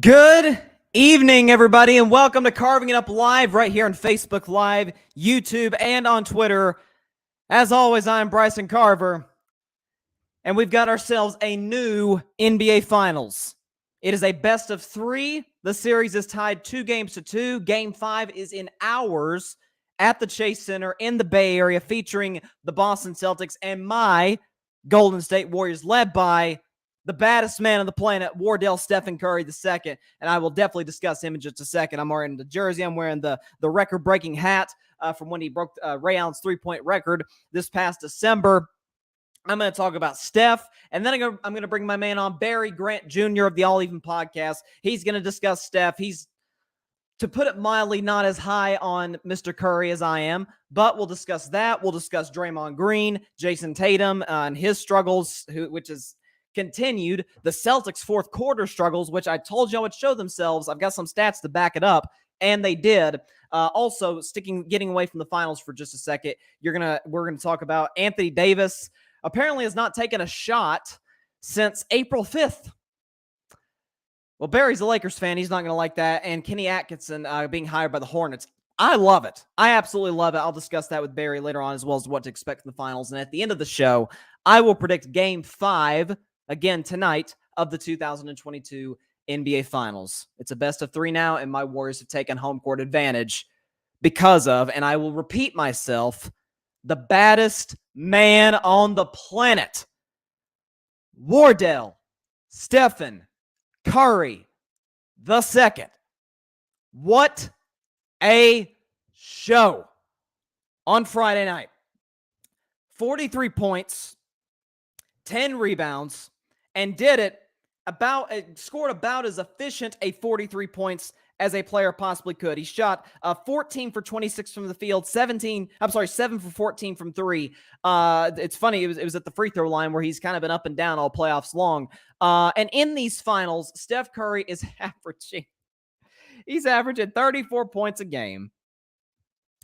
Good evening, everybody, and welcome to Carving It Up Live right here on Facebook Live, YouTube, and on Twitter. As always, I'm Bryson Carver, and we've got ourselves a new NBA Finals. It is a best of three. The series is tied 2-2. Game 5 is in hours at the Chase Center in the Bay Area, featuring the Boston Celtics and my Golden State Warriors, led by the baddest man on the planet, Wardell Stephen Curry II, and I will definitely discuss him in just a second. I'm wearing the jersey. I'm wearing the record-breaking hat from when he broke Ray Allen's three-point record this past December. I'm going to talk about Steph, and then I'm going to bring my man on, Barry Grant Jr. of the All Even podcast. He's going to discuss Steph. He's, to put it mildly, not as high on Mr. Curry as I am, but we'll discuss that. We'll discuss Draymond Green, Jayson Tatum, and his struggles, which is continued. The Celtics' fourth quarter struggles, which I told you I would show themselves. I've got some stats to back it up, and they did. Also, getting away from the finals for just a second, we're gonna talk about Anthony Davis. Apparently, has not taken a shot since April 5th. Well, Barry's a Lakers fan. He's not going to like that. And Kenny Atkinson being hired by the Hornets. I love it. I absolutely love it. I'll discuss that with Barry later on, as well as what to expect from the finals. And at the end of the show, I will predict Game 5, again tonight, of the 2022 NBA Finals. It's a best of three now, and my Warriors have taken home court advantage because of, and I will repeat myself, the baddest man on the planet, Wardell Stephen Curry II. What a show on Friday night. 43 points, 10 rebounds, and scored about as efficient a 43 points as a player possibly could. He shot 14 for 26 from the field, 7 for 14 from three. It's funny, it was at the free throw line where he's kind of been up and down all playoffs long. And in these finals, Steph Curry is averaging 34 points a game.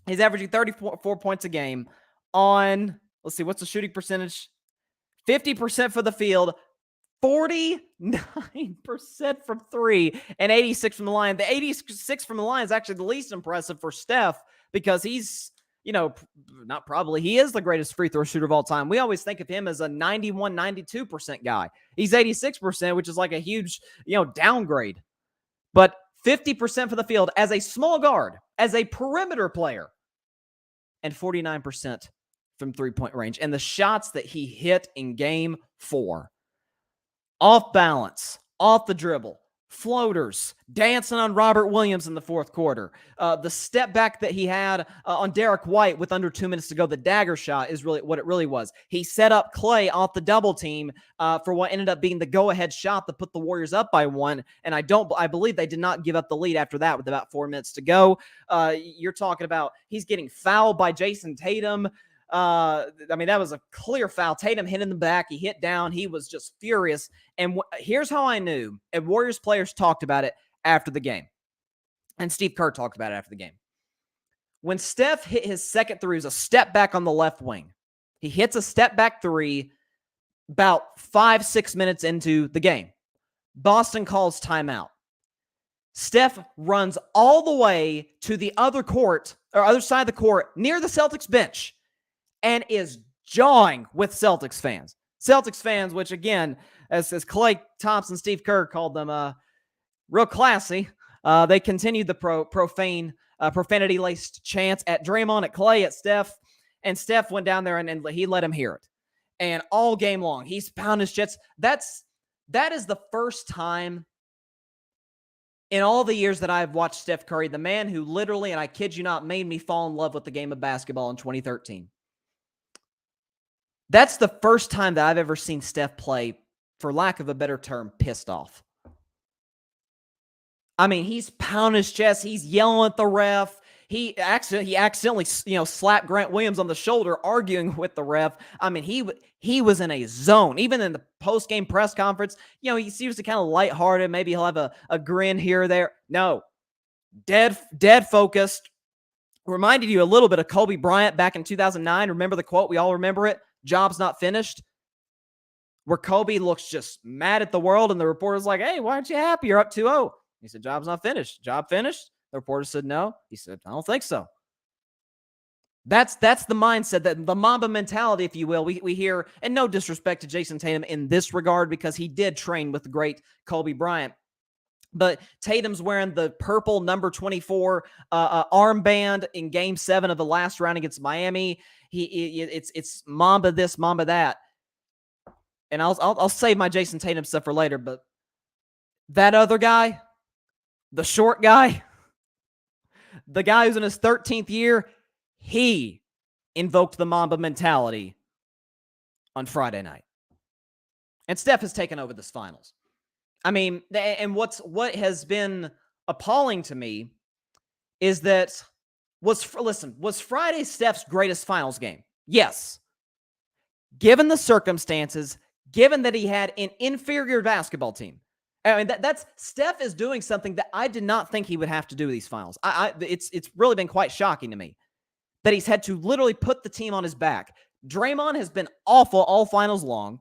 He's averaging 34 points a game on, let's see, what's the shooting percentage? 50% for the field, 49% from three, and 86 from the line. The 86 from the line is actually the least impressive for Steph because he's, he is the greatest free throw shooter of all time. We always think of him as a 91, 92% guy. He's 86%, which is like a huge, downgrade. But 50% for the field as a small guard, as a perimeter player, and 49% from three-point range. And the shots that he hit in Game 4, off balance, off the dribble, floaters, dancing on Robert Williams in the fourth quarter. The step back that he had on Derek White with under 2 minutes to go, the dagger shot, is really what it really was. He set up Clay off the double team for what ended up being the go-ahead shot that put the Warriors up by one. And I believe they did not give up the lead after that with about 4 minutes to go. You're talking about he's getting fouled by Jayson Tatum. That was a clear foul. Tatum hit in the back. He hit down. He was just furious. And here's how I knew. And Warriors players talked about it after the game. And Steve Kerr talked about it after the game. When Steph hit his second three, it was a step back on the left wing. He hits a step back three about 5-6 minutes into the game. Boston calls timeout. Steph runs all the way to the other side of the court near the Celtics bench, and is jawing with Celtics fans. Celtics fans, which again, as Klay Thompson, Steve Kerr called them, real classy. They continued the profanity-laced chants at Draymond, at Klay, at Steph, and Steph went down there and he let him hear it. And all game long, he's pounding his chest. That is the first time in all the years that I've watched Steph Curry, the man who literally, and I kid you not, made me fall in love with the game of basketball in 2013. That's the first time that I've ever seen Steph play, for lack of a better term, pissed off. He's pounding his chest. He's yelling at the ref. He accidentally, slapped Grant Williams on the shoulder, arguing with the ref. He was in a zone. Even in the post-game press conference, he seems to kind of lighthearted. Maybe he'll have a grin here or there. No, dead focused. Reminded you a little bit of Kobe Bryant back in 2009. Remember the quote? We all remember it. Job's not finished. Where Kobe looks just mad at the world, and the reporter's like, hey, why aren't you happy? You're up 2-0. He said, job's not finished. Job finished? The reporter said, no. He said, I don't think so. That's the mindset, that the Mamba mentality, if you will. We hear, and no disrespect to Jayson Tatum in this regard, because he did train with the great Kobe Bryant. But Tatum's wearing the purple number 24 armband in Game 7 of the last round against Miami. It's Mamba this, Mamba that. And I'll save my Jayson Tatum stuff for later. But that other guy, the short guy, the guy who's in his 13th year, he invoked the Mamba mentality on Friday night. And Steph has taken over this finals. I mean, and what has been appalling to me is that was Friday Steph's greatest finals game? Yes. Given the circumstances, given that he had an inferior basketball team. I mean, that's Steph is doing something that I did not think he would have to do these finals. It's really been quite shocking to me that he's had to literally put the team on his back. Draymond has been awful all finals long.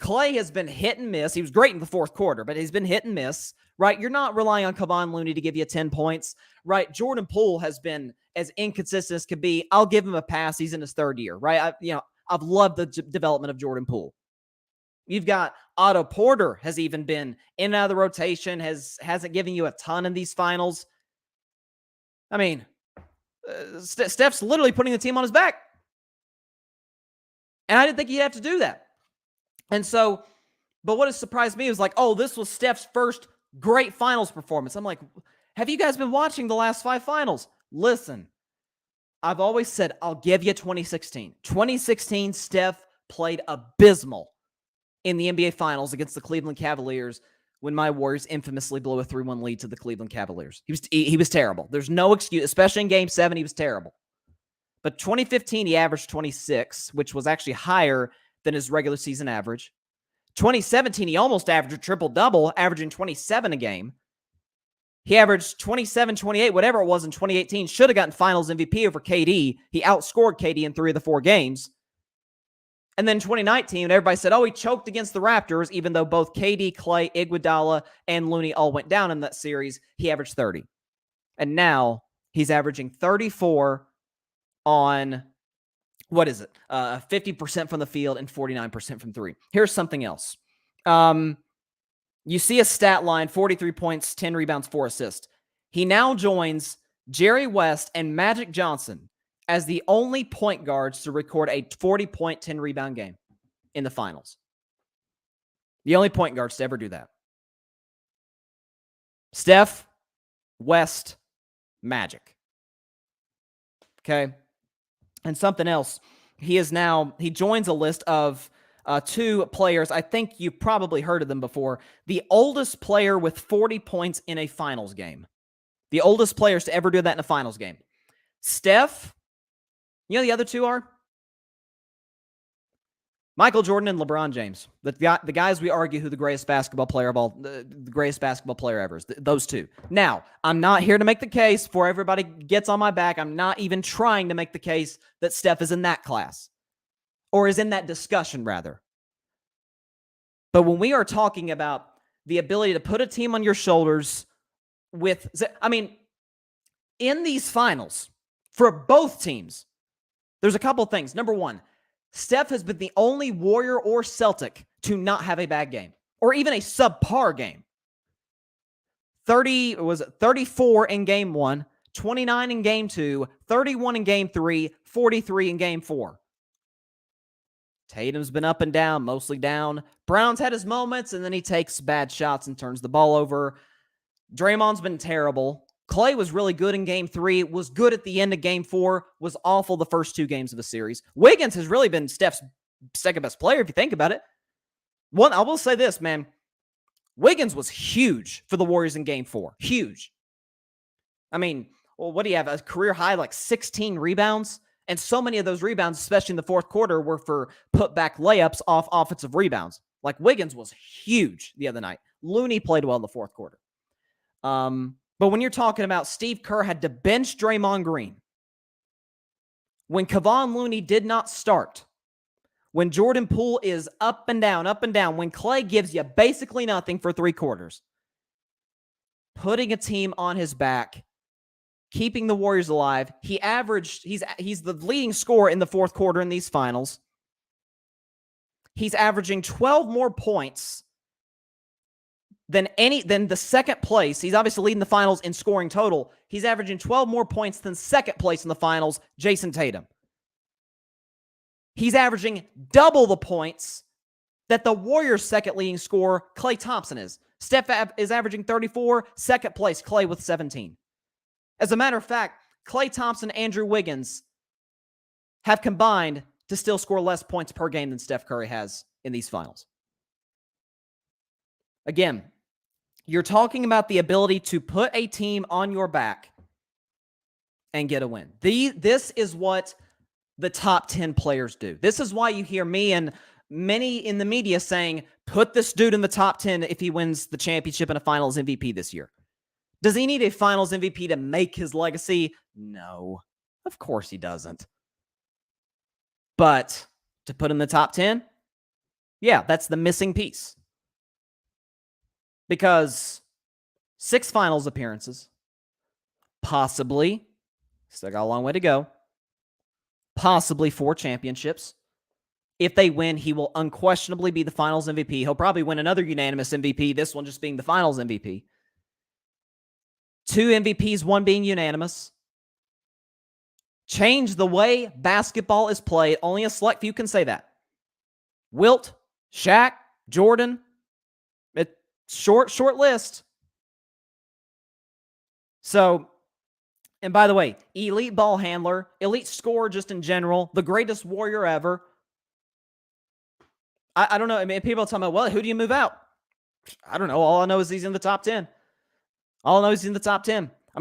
Klay has been hit and miss. He was great in the fourth quarter, but he's been hit and miss, right? You're not relying on Kevon Looney to give you 10 points, right? Jordan Poole has been as inconsistent as could be. I'll give him a pass. He's in his third year, right? I've loved the development of Jordan Poole. You've got Otto Porter has even been in and out of the rotation, hasn't given you a ton in these finals. I mean, Steph's literally putting the team on his back. And I didn't think he'd have to do that. And so, but what has surprised me was like, oh, this was Steph's first great finals performance. I'm like, have you guys been watching the last 5 finals? Listen, I've always said, I'll give you 2016. 2016, Steph played abysmal in the NBA Finals against the Cleveland Cavaliers when my Warriors infamously blew a 3-1 lead to the Cleveland Cavaliers. He was terrible. There's no excuse, especially in Game 7, he was terrible. But 2015, he averaged 26, which was actually higher than his regular season average. 2017, he almost averaged a triple-double, averaging 27 a game. He averaged 27, 28, whatever it was in 2018. Should have gotten Finals MVP over KD. He outscored KD in 3 of the 4 games. And then 2019, everybody said, oh, he choked against the Raptors, even though both KD, Klay, Iguodala, and Looney all went down in that series. He averaged 30. And now he's averaging 34 on, 50% from the field and 49% from 3. Here's something else. You see a stat line, 43 points, 10 rebounds, 4 assists. He now joins Jerry West and Magic Johnson as the only point guards to record a 40-point, 10-rebound game in the finals. The only point guards to ever do that. Steph, West, Magic. Okay? And something else. He joins a list of 2 players. I think you've probably heard of them before. The oldest player with 40 points in a finals game. The oldest players to ever do that in a finals game. Steph, you know the other 2 are? Michael Jordan and LeBron James. The guys we argue who the greatest basketball player ever is. Those 2. Now, I'm not here to make the case before everybody gets on my back. I'm not even trying to make the case that Steph is in that class. Or is in that discussion, rather. But when we are talking about the ability to put a team on your shoulders in these finals, for both teams, there's a couple things. Number one, Steph has been the only Warrior or Celtic to not have a bad game, or even a subpar game. 34 in Game 1, 29 in Game 2, 31 in Game 3, 43 in Game 4. Tatum's been up and down, mostly down. Brown's had his moments, and then he takes bad shots and turns the ball over. Draymond's been terrible. Klay was really good in Game 3, was good at the end of Game 4, was awful the first 2 games of the series. Wiggins has really been Steph's second-best player, if you think about it. I will say this, man. Wiggins was huge for the Warriors in Game 4. Huge. I mean, what do you have? A career high, like 16 rebounds? And so many of those rebounds, especially in the fourth quarter, were for put-back layups off offensive rebounds. Like, Wiggins was huge the other night. Looney played well in the fourth quarter. But when you're talking about Steve Kerr had to bench Draymond Green, when Kevon Looney did not start, when Jordan Poole is up and down, when Klay gives you basically nothing for 3 quarters, putting a team on his back, keeping the Warriors alive. He's the leading scorer in the fourth quarter in these finals. He's averaging 12 more points than the second place. He's obviously leading the finals in scoring total. He's averaging 12 more points than second place in the finals, Jayson Tatum. He's averaging double the points that the Warriors' second leading scorer, Klay Thompson, is. Steph is averaging 34, second place, Klay with 17. As a matter of fact, Klay Thompson and Andrew Wiggins have combined to still score less points per game than Steph Curry has in these finals. Again, you're talking about the ability to put a team on your back and get a win. This is what the top 10 players do. This is why you hear me and many in the media saying, put this dude in the top 10 if he wins the championship and a finals MVP this year. Does he need a finals MVP to make his legacy? No, of course he doesn't. But to put in the top 10, yeah, that's the missing piece. Because 6 finals appearances, possibly, still got a long way to go, possibly 4 championships. If they win, he will unquestionably be the finals MVP. He'll probably win another unanimous MVP, this one just being the finals MVP. 2 MVPs, 1 being unanimous. Change the way basketball is played. Only a select few can say that. Wilt, Shaq, Jordan. Short list. So, and by the way, elite ball handler, elite scorer just in general, the greatest Warrior ever. I don't know. I mean, people tell me, well, who do you move out? I don't know. All I know is he's in the top 10. All I know is he's in the top 10. I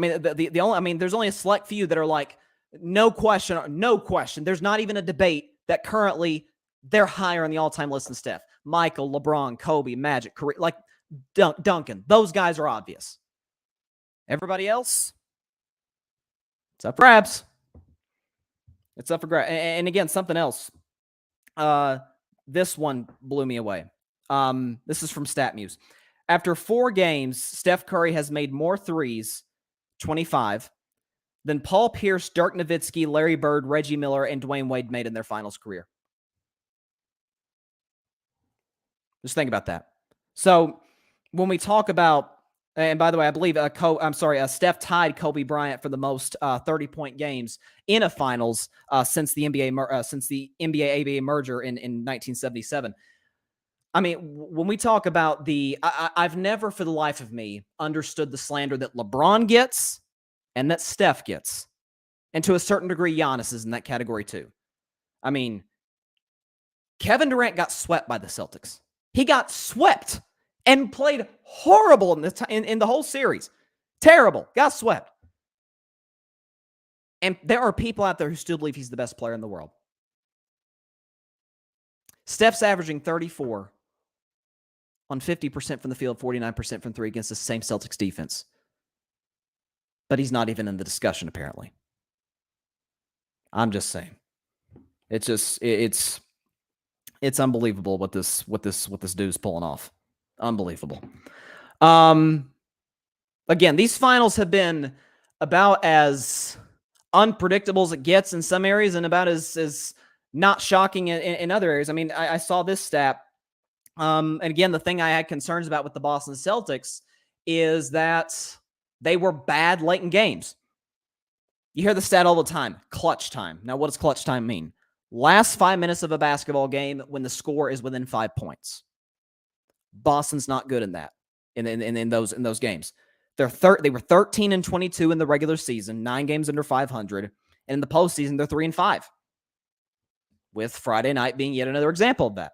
mean, there's only a select few that are like, no question. There's not even a debate that currently they're higher on the all-time list than Steph. Michael, LeBron, Kobe, Magic, Curry, like Duncan. Those guys are obvious. Everybody else, it's up for grabs. It's up for grabs. And again, something else. This one blew me away. This is from StatMuse. After 4 games, Steph Curry has made more threes, 25, than Paul Pierce, Dirk Nowitzki, Larry Bird, Reggie Miller, and Dwayne Wade made in their finals career. Just think about that. So when we talk about, and by the way, I believe Steph tied Kobe Bryant for the most 30-point games in a finals since the NBA-ABA merger in 1977. I mean, when we talk about I've never for the life of me understood the slander that LeBron gets and that Steph gets. And to a certain degree, Giannis is in that category too. I mean, Kevin Durant got swept by the Celtics. He got swept and played horrible in the whole series. Terrible. Got swept. And there are people out there who still believe he's the best player in the world. Steph's averaging 34 on 50% from the field, 49% from 3 against the same Celtics defense. But he's not even in the discussion, apparently. I'm just saying. It's unbelievable what this dude's pulling off. Unbelievable. Again, these finals have been about as unpredictable as it gets in some areas and about as not shocking in other areas. I mean, I saw this stat. And again, the thing I had concerns about with the Boston Celtics is that they were bad late in games. You hear the stat all the time, clutch time. Now, what does clutch time mean? Last 5 minutes of a basketball game when the score is within 5 points. Boston's not good in that, in those games. They were 13-22 in the regular season, 9 games under 500. And in the postseason, they're 3-5. With Friday night being yet another example of that.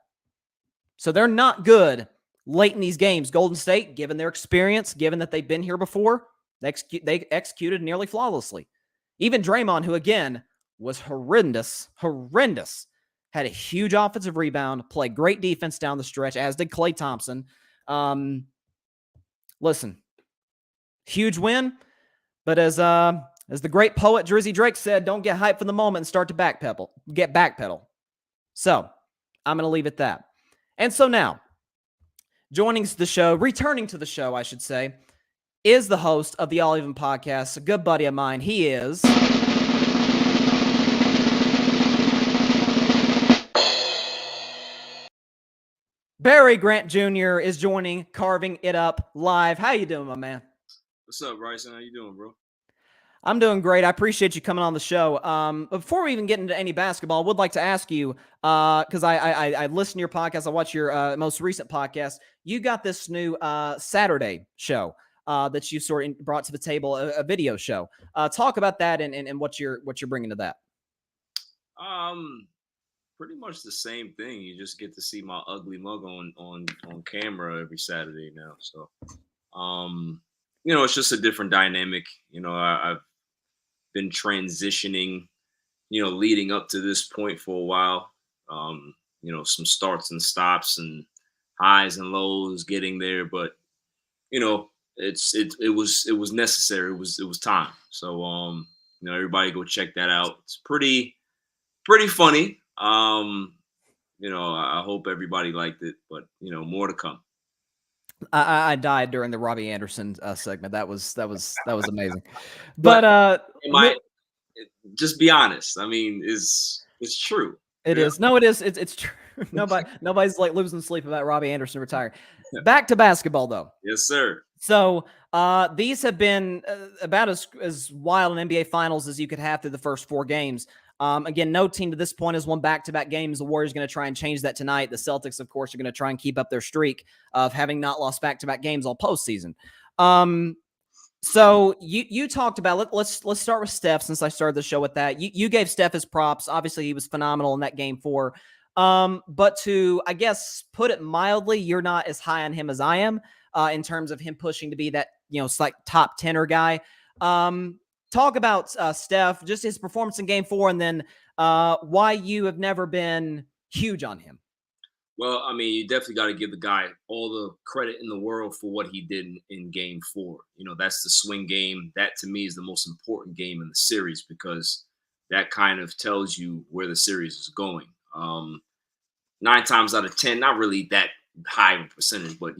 So they're not good late in these games. Golden State, given their experience, given that they've been here before, they executed nearly flawlessly. Even Draymond, who again was horrendous, had a huge offensive rebound, played great defense down the stretch, as did Klay Thompson. Listen, huge win, but as the great poet Drizzy Drake said, don't get hyped for the moment and start to backpedal. So I'm going to leave it at that. And so now, returning to the show, I should say, is the host of the All Even podcast, a good buddy of mine. He is Barry Grant Jr. is joining Carving It Up live. How you doing, my man? What's up, Bryson? How you doing, bro? I'm doing great. I appreciate you coming on the show. Before we even get into any basketball, I would like to ask you, because I listen to your podcast, I watch your most recent podcast. You got this new Saturday show that you sort of brought to the table, a video show. Talk about that and what you're bringing to that. Pretty much the same thing. You just get to see my ugly mug on camera every Saturday now. So, it's just a different dynamic. I've been transitioning, leading up to this point for a while. Some starts and stops and highs and lows getting there, but it was necessary. It was time. So everybody go check that out. It's pretty funny. I hope everybody liked it, but more to come. I died during the Robbie Anderson segment. That was amazing. But just be honest. I mean, it's true. It is. No, it is. It's true. Nobody's like losing sleep about Robbie Anderson retiring. Back to basketball, though. Yes, sir. So these have been about as wild an NBA Finals as you could have through the first 4 games. Again, no team to this point has won back-to-back games. The Warriors are going to try and change that tonight. The Celtics, of course, are going to try and keep up their streak of having not lost back-to-back games all postseason. So you talked about let's start with Steph, since I started the show with that. You gave Steph his props. Obviously, he was phenomenal in that game 4. But to, I guess, put it mildly, you're not as high on him as I am in terms of him pushing to be that like top 10er guy. Talk about Steph, just his performance in game 4, and then why you have never been huge on him. Well, I mean, you definitely got to give the guy all the credit in the world for what he did in game 4. That's the swing game. That, to me, is the most important game in the series, because that kind of tells you where the series is going. 9 times out of 10, not really that high of a percentage, but,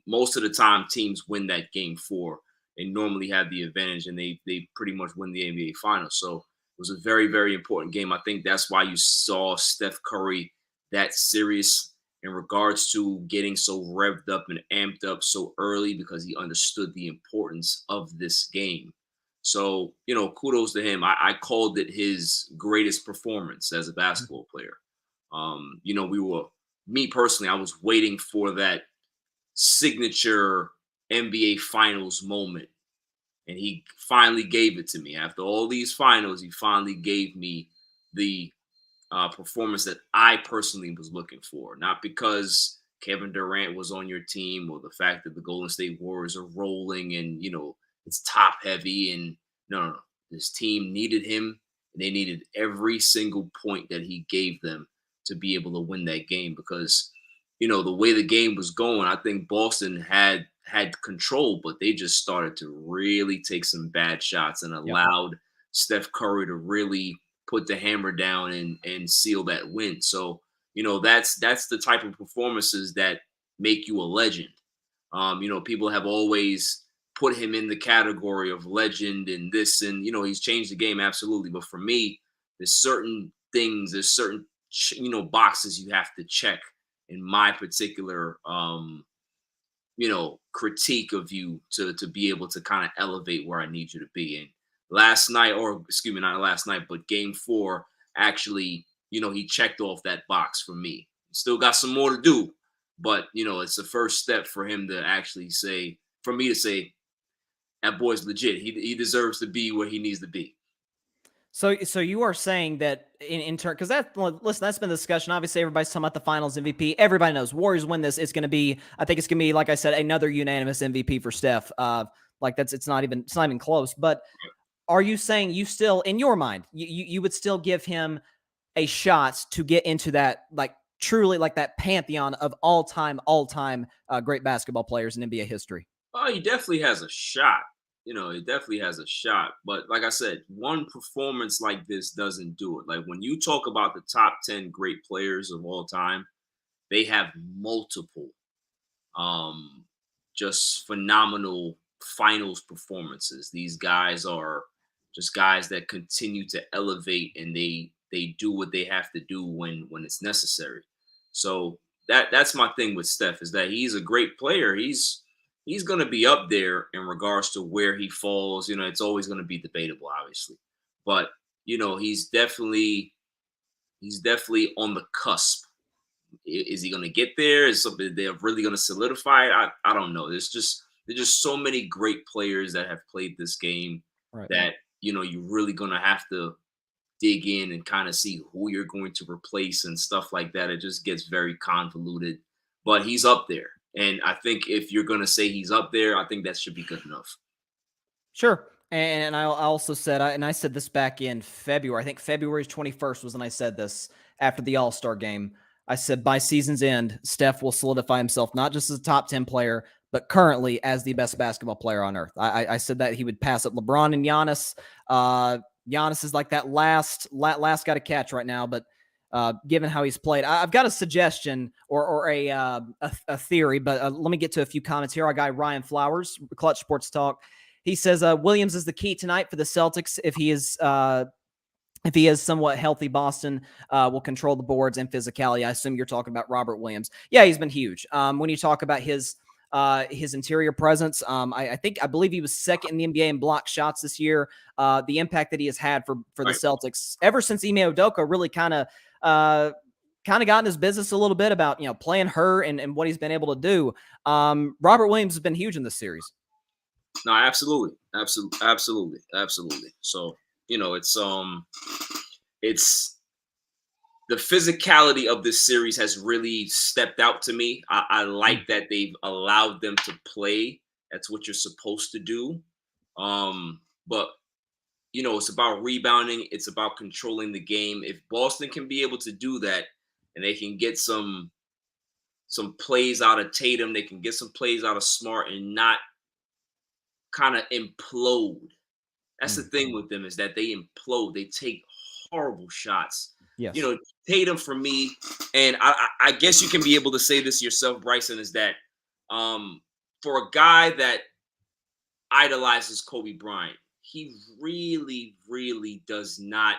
most of the time teams win that game 4. They normally have the advantage, and they pretty much win the NBA Finals. So it was a very, very important game. I think that's why you saw Steph Curry that serious in regards to getting so revved up and amped up so early, because he understood the importance of this game. So, kudos to him. I called it his greatest performance as a basketball player. Me personally, I was waiting for that signature NBA Finals moment, and he finally gave it to me. After all these finals, he finally gave me the performance that I personally was looking for. Not because Kevin Durant was on your team, or the fact that the Golden State Warriors are rolling and it's top heavy. And no. This team needed him, and they needed every single point that he gave them to be able to win that game, because the way the game was going, I think Boston had control, but they just started to really take some bad shots and allowed Steph Curry to really put the hammer down and seal that win. So, that's the type of performances that make you a legend. People have always put him in the category of legend and this, and, he's changed the game, absolutely. But for me, there's certain things, there's certain, boxes you have to check in my particular, critique of you to be able to kind of elevate where I need you to be. And last night, or excuse me, not last night, but game 4, actually, he checked off that box for me. Still got some more to do, but, it's the first step for him to actually say, for me to say, that boy's legit. He deserves to be where he needs to be. So you are saying that in turn, because that's been the discussion. Obviously, everybody's talking about the Finals MVP. Everybody knows Warriors win this. It's going to be, I think it's going to be, like I said, another unanimous MVP for Steph. It's not even close. But are you saying you still, in your mind, you would still give him a shot to get into that, like, truly like that pantheon of all time great basketball players in NBA history? Oh, he definitely has a shot. It definitely has a shot. But like I said, one performance like this doesn't do it. Like, when you talk about the top 10 great players of all time, they have multiple just phenomenal finals performances. These guys are just guys that continue to elevate, and they do what they have to do when it's necessary. So that's my thing with Steph, is that he's a great player. He's going to be up there in regards to where he falls. It's always going to be debatable, obviously, but he's definitely on the cusp. Is he going to get there? Is something they're really going to solidify? I don't know. There's just so many great players that have played this game that you're really going to have to dig in and kind of see who you're going to replace and stuff like that. It just gets very convoluted, but he's up there. And I think if you're going to say he's up there, I think that should be good enough. Sure. And I also said, I said this back in February. I think February 21st was when I said this after the All-Star game. I said by season's end, Steph will solidify himself not just as a top 10 player, but currently as the best basketball player on earth. I said that he would pass up LeBron and Giannis. Giannis is like that last guy to catch right now, but given how he's played, I've got a suggestion or a theory, but let me get to a few comments here. Our guy Ryan Flowers, Clutch Sports Talk. He says Williams is the key tonight for the Celtics. If he is somewhat healthy, Boston will control the boards and physicality. I assume you're talking about Robert Williams. Yeah, he's been huge. When you talk about his interior presence, I believe he was second in the NBA in block shots this year. The impact that he has had for the Celtics ever since Ime Udoka really kind of got in his business a little bit about playing her and what he's been able to do. Robert Williams has been huge in this series. No, absolutely. So, it's the physicality of this series has really stepped out to me. I like that they've allowed them to play. That's what you're supposed to do. But it's about rebounding. It's about controlling the game. If Boston can be able to do that, and they can get some plays out of Tatum, they can get some plays out of Smart and not kind of implode. That's the thing with them, is that they implode. They take horrible shots. Yes. Tatum for me, and I guess you can be able to say this yourself, Bryson, is that for a guy that idolizes Kobe Bryant, he really, really does not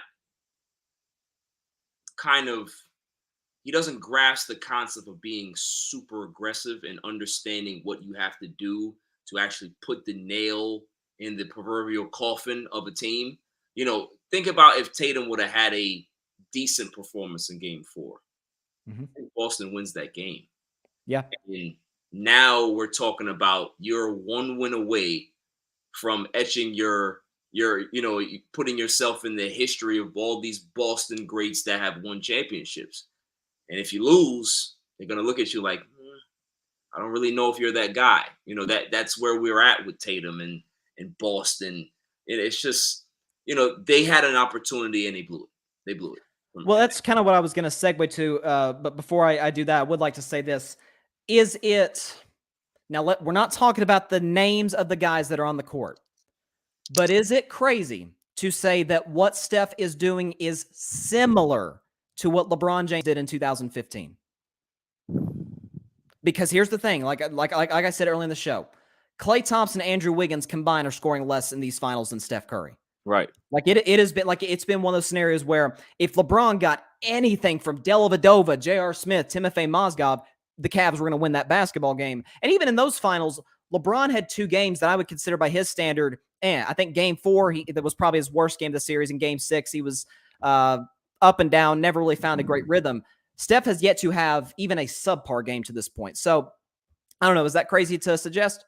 he doesn't grasp the concept of being super aggressive and understanding what you have to do to actually put the nail in the proverbial coffin of a team. Think about if Tatum would have had a decent performance in Game 4. Mm-hmm. I think Boston wins that game. Yeah. And now we're talking about you're one win away from etching your putting yourself in the history of all these Boston greats that have won championships. And if you lose, they're going to look at you like, I don't really know if you're that guy. That's where we're at with Tatum and Boston. It's just, they had an opportunity and they blew it. Well, that's kind of what I was going to segue to. But before I do that, I would like to say this. Is it now? We're not talking about the names of the guys that are on the court, but is it crazy to say that what Steph is doing is similar to what LeBron James did in 2015? Because here's the thing, like I said earlier in the show, Klay Thompson and Andrew Wiggins combined are scoring less in these finals than Steph Curry. Right. Like it has been it's been one of those scenarios where if LeBron got anything from Dellavedova, J.R. Smith, Timofey Mozgov, the Cavs were going to win that basketball game. And even in those finals, LeBron had two games that I would consider by his standard. I think Game 4, that was probably his worst game of the series. In Game 6, he was up and down, never really found a great rhythm. Steph has yet to have even a subpar game to this point. So I don't know. Is that crazy to suggest?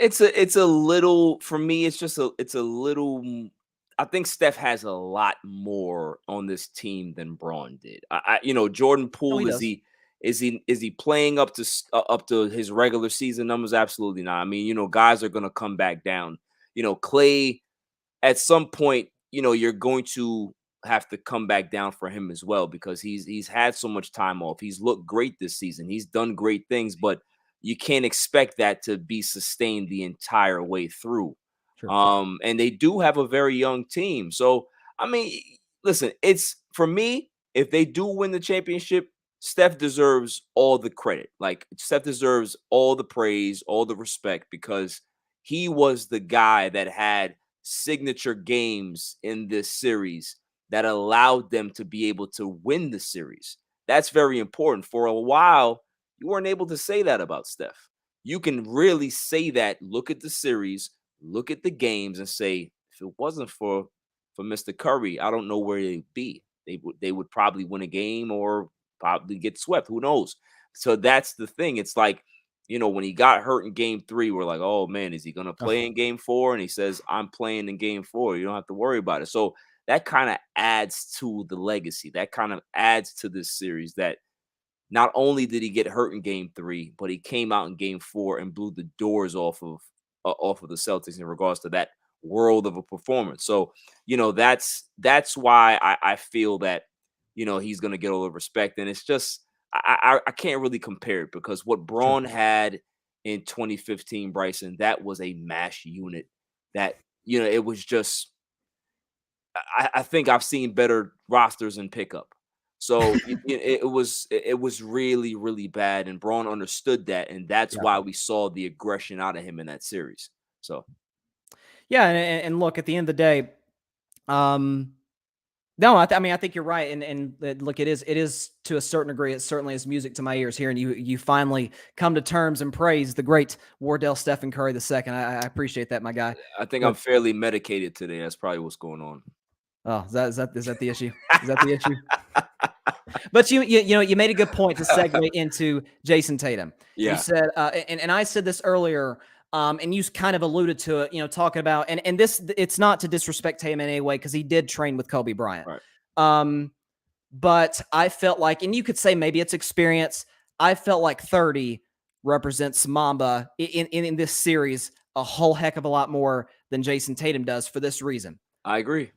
It's a little, for me, it's a little. I think Steph has a lot more on this team than Braun did. Jordan Poole, is he playing up to his regular season numbers? Absolutely not. I mean, guys are going to come back down. Klay, at some point, you're going to have to come back down for him as well, because he's had so much time off. He's looked great this season. He's done great things, but you can't expect that to be sustained the entire way through. Sure. And they do have a very young team. So, I mean, listen, it's, for me, if they do win the championship, Steph deserves all the credit. Like, Steph deserves all the praise, all the respect, because he was the guy that had signature games in this series that allowed them to be able to win the series. That's very important. For a while, you weren't able to say that about Steph. You can really say that, look at the series, look at the games, and say, if it wasn't for Mr. Curry, I don't know where they'd be. They would probably win a game or probably get swept. Who knows? So that's the thing. It's like, when he got hurt in game 3, we're like, oh man, is he going to play in game 4? And he says, I'm playing in game 4. You don't have to worry about it. So that kind of adds to the legacy. That kind of adds to this series, that not only did he get hurt in game 3, but he came out in game 4 and blew the doors off of the Celtics in regards to that world of a performance. So, that's why I feel that, he's going to get all the respect. And it's just, I can't really compare it, because what Braun had in 2015, Bryson, that was a mash unit that, it was just, I think I've seen better rosters in pickup. So it was really, really bad. And Braun understood that. And that's why we saw the aggression out of him in that series. So. Yeah. And look, at the end of the day, no, I think you're right. And look, it is to a certain degree, it certainly is music to my ears here. And you finally come to terms and praise the great Wardell Stephen Curry II. I appreciate that, my guy. I think I'm fairly medicated today. That's probably what's going on. Oh, is that the issue? Is that the issue? But you made a good point to segue into Jayson Tatum. Yeah. You said, and I said this earlier, and you kind of alluded to it, talking about, and this, it's not to disrespect Tatum in any way, because he did train with Kobe Bryant. Right. But I felt like, and you could say maybe it's experience, I felt like 30 represents Mamba in this series a whole heck of a lot more than Jayson Tatum does, for this reason. I agree.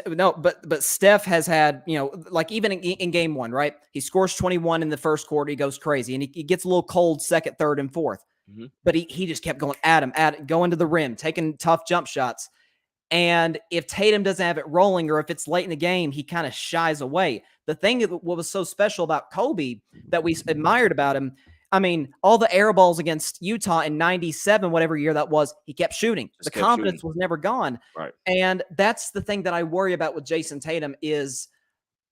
No, but Steph has had, like even in game 1, right? He scores 21 in the first quarter. He goes crazy, and he gets a little cold second, third, and fourth. Mm-hmm. But he just kept going at him, going to the rim, taking tough jump shots. And if Tatum doesn't have it rolling, or if it's late in the game, he kind of shies away. The thing what was so special about Kobe that we admired about him, I mean, all the air balls against Utah in 97, whatever year that was, he kept shooting. The confidence was never gone. Right. And that's the thing that I worry about with Jayson Tatum is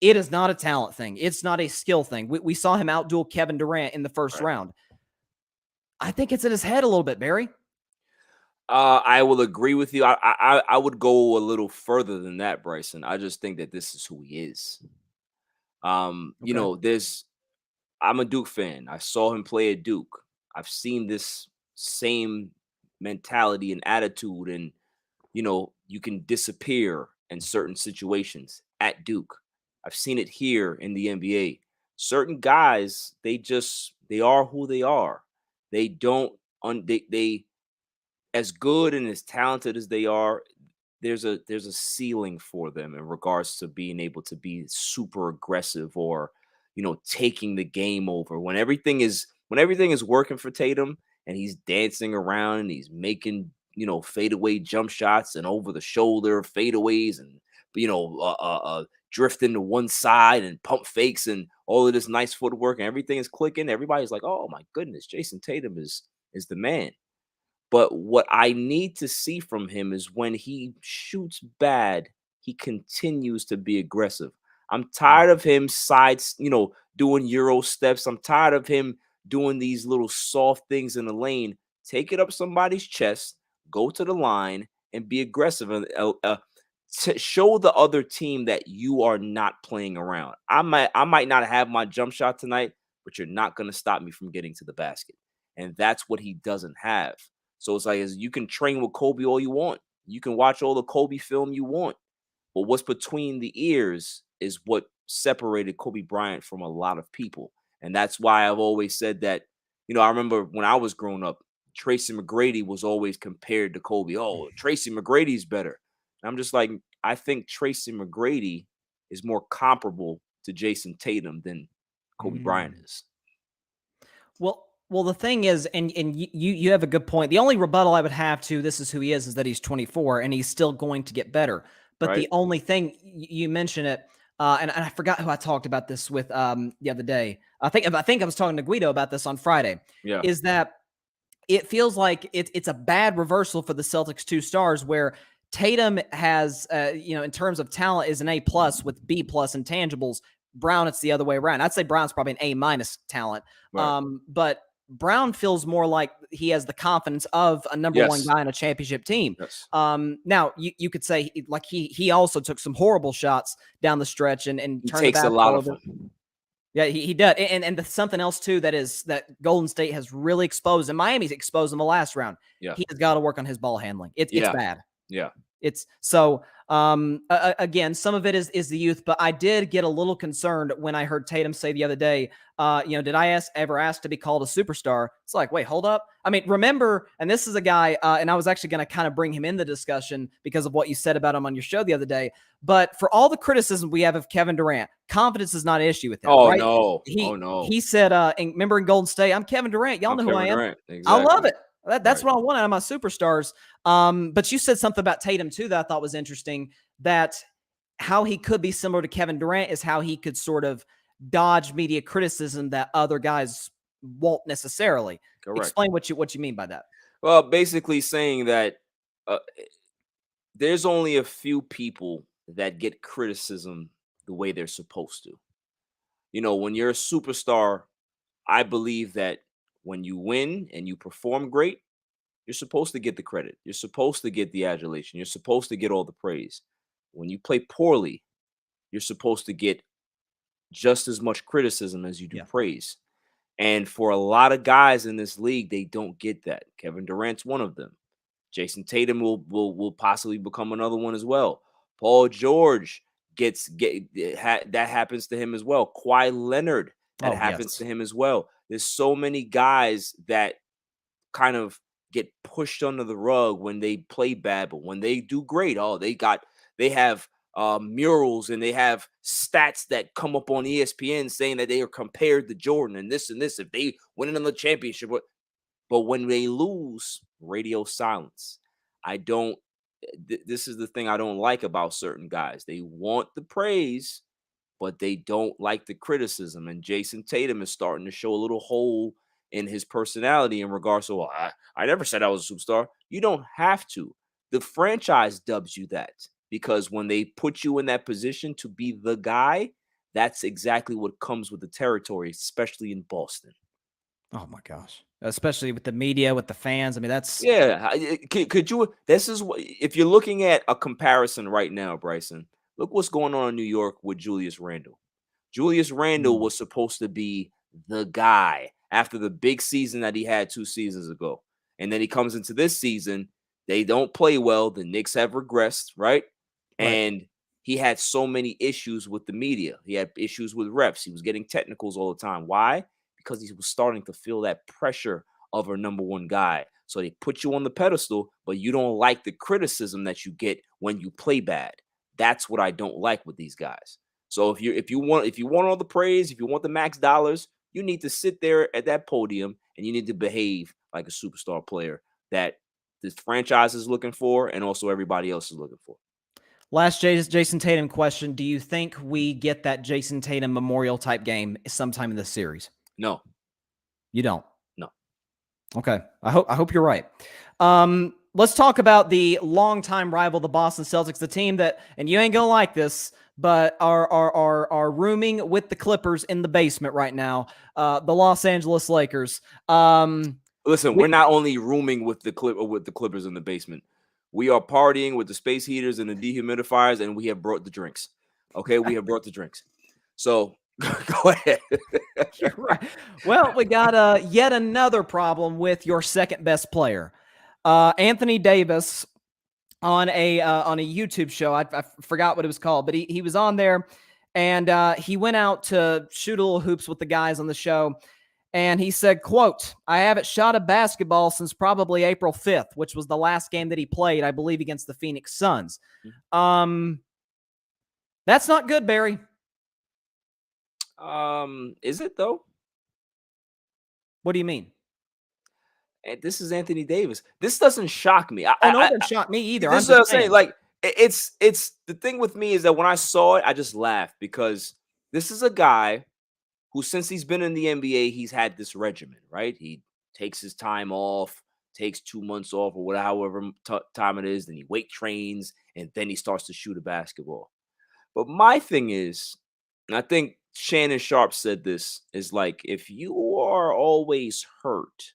it is not a talent thing. It's not a skill thing. We saw him outduel Kevin Durant in the first round. I think it's in his head a little bit, Barry. I will agree with you. I would go a little further than that, Bryson. I just think that this is who he is. I'm a Duke fan. I saw him play at Duke. I've seen this same mentality and attitude, and you can disappear in certain situations at Duke. I've seen it here in the NBA. Certain guys, they are who they are. They don't they as good and as talented as they are, there's a ceiling for them in regards to being able to be super aggressive, or taking the game over. When everything is working for Tatum, and he's dancing around and he's making fadeaway jump shots and over the shoulder fadeaways, and drifting to one side and pump fakes and all of this nice footwork, and everything is clicking, everybody's like, oh my goodness, Jayson Tatum is the man. But what I need to see from him is when he shoots bad, he continues to be aggressive. I'm tired of him doing Euro steps. I'm tired of him doing these little soft things in the lane. Take it up somebody's chest, go to the line, and be aggressive. And show the other team that you are not playing around. I might not have my jump shot tonight, but you're not going to stop me from getting to the basket. And that's what he doesn't have. So it's like, you can train with Kobe all you want. You can watch all the Kobe film you want. But what's between the ears is what separated Kobe Bryant from a lot of people. And that's why I've always said that, I remember when I was growing up, Tracy McGrady was always compared to Kobe. Oh, Tracy McGrady's better. And I'm just like, I think Tracy McGrady is more comparable to Jayson Tatum than Kobe Bryant is. Well, the thing is, and you have a good point. The only rebuttal I would have to this is who he is that he's 24 and he's still going to get better. But Right. The only thing you mentioned it, and I forgot who I talked about this with the other day. I think I was talking to Guido about this on Friday. Yeah. Is that it feels like it's a bad reversal for the Celtics 2 stars where Tatum has, in terms of talent, is an A+ with B+ intangibles. Brown, it's the other way around. I'd say Brown's probably an A- talent. Right. But Brown feels more like he has the confidence of a number one guy in a championship team. Yes. Now you could say like he also took some horrible shots down the stretch and He turned takes the a lot basketball of over. them. Yeah, he does. And something else too that Golden State has really exposed, and Miami's exposed in the last round. Yeah. He has got to work on his ball handling. It's bad. Yeah. It's so again, some of it is the youth, but I did get a little concerned when I heard Tatum say the other day, did I ever ask to be called a superstar? It's like, wait, hold up. I mean, remember, and this is a guy, and I was actually going to kind of bring him in the discussion because of what you said about him on your show the other day. But for all the criticism we have of Kevin Durant, confidence is not an issue with him. Oh, right? no. He said, and remember in Golden State, I'm Kevin Durant. Y'all know who I am. Exactly. I love it. That's what I want out of my superstars. But you said something about Tatum too that I thought was interesting, that how he could be similar to Kevin Durant is how he could sort of dodge media criticism that other guys won't necessarily. Correct. Explain what you mean by that. Well, basically saying that there's only a few people that get criticism the way they're supposed to. When you're a superstar, I believe that when you win and you perform great, you're supposed to get the credit. You're supposed to get the adulation. You're supposed to get all the praise. When you play poorly, you're supposed to get just as much criticism as you do praise. And for a lot of guys in this league, they don't get that. Kevin Durant's one of them. Jayson Tatum will possibly become another one as well. Paul George that happens to him as well. Kawhi Leonard, that happens to him as well. There's so many guys that kind of get pushed under the rug when they play bad, but when they do great, they have murals and they have stats that come up on ESPN saying that they are compared to Jordan and this if they win another championship. But when they lose, radio silence. This is the thing I don't like about certain guys. They want the praise, but they don't like the criticism. And Jayson Tatum is starting to show a little hole in his personality in regards to, I never said I was a superstar. You don't have to. The franchise dubs you that because when they put you in that position to be the guy, that's exactly what comes with the territory, especially in Boston. Oh my gosh. Especially with the media, with the fans. I mean, that's could you, this is what, if you're looking at a comparison right now, Bryson, look what's going on in New York with Julius Randle. Julius Randle was supposed to be the guy after the big season that he had 2 seasons ago. And then he comes into this season. They don't play well. The Knicks have regressed, right? And he had so many issues with the media. He had issues with refs. He was getting technicals all the time. Why? Because he was starting to feel that pressure of a number one guy. So they put you on the pedestal, but you don't like the criticism that you get when you play bad. That's what I don't like with these guys. So if you want all the praise, if you want the max dollars, you need to sit there at that podium and you need to behave like a superstar player that this franchise is looking for and also everybody else is looking for. Last Jayson Tatum question. Do you think we get that Jayson Tatum memorial type game sometime in this series? No. You don't? No. Okay. I hope you're right. Let's talk about the longtime rival, the Boston Celtics, the team that, and you ain't gonna like this, but are rooming with the Clippers in the basement right now. The Los Angeles Lakers. Listen, we're not only rooming with the Clippers in the basement. We are partying with the space heaters and the dehumidifiers, and we have brought the drinks. Okay, we have brought the drinks. So go ahead. You're right. Well, we got yet another problem with your second best player, Anthony Davis, on a YouTube show. I forgot what it was called, but he was on there, and he went out to shoot a little hoops with the guys on the show. And he said, quote, "I haven't shot a basketball since probably April 5th, which was the last game that he played, I believe, against the Phoenix Suns." That's not good, Barry. Is it though? What do you mean? And this is Anthony Davis. This doesn't shock me. It doesn't shock me either. This is what I'm saying. Like, it's the thing with me is that when I saw it, I just laughed because this is a guy who, since he's been in the NBA, he's had this regimen, right? He takes his time off. takes 2 months off or whatever, however time it is, then he weight trains, and then he starts to shoot a basketball. But my thing is, and I think Shannon Sharp said this, is like, if you are always hurt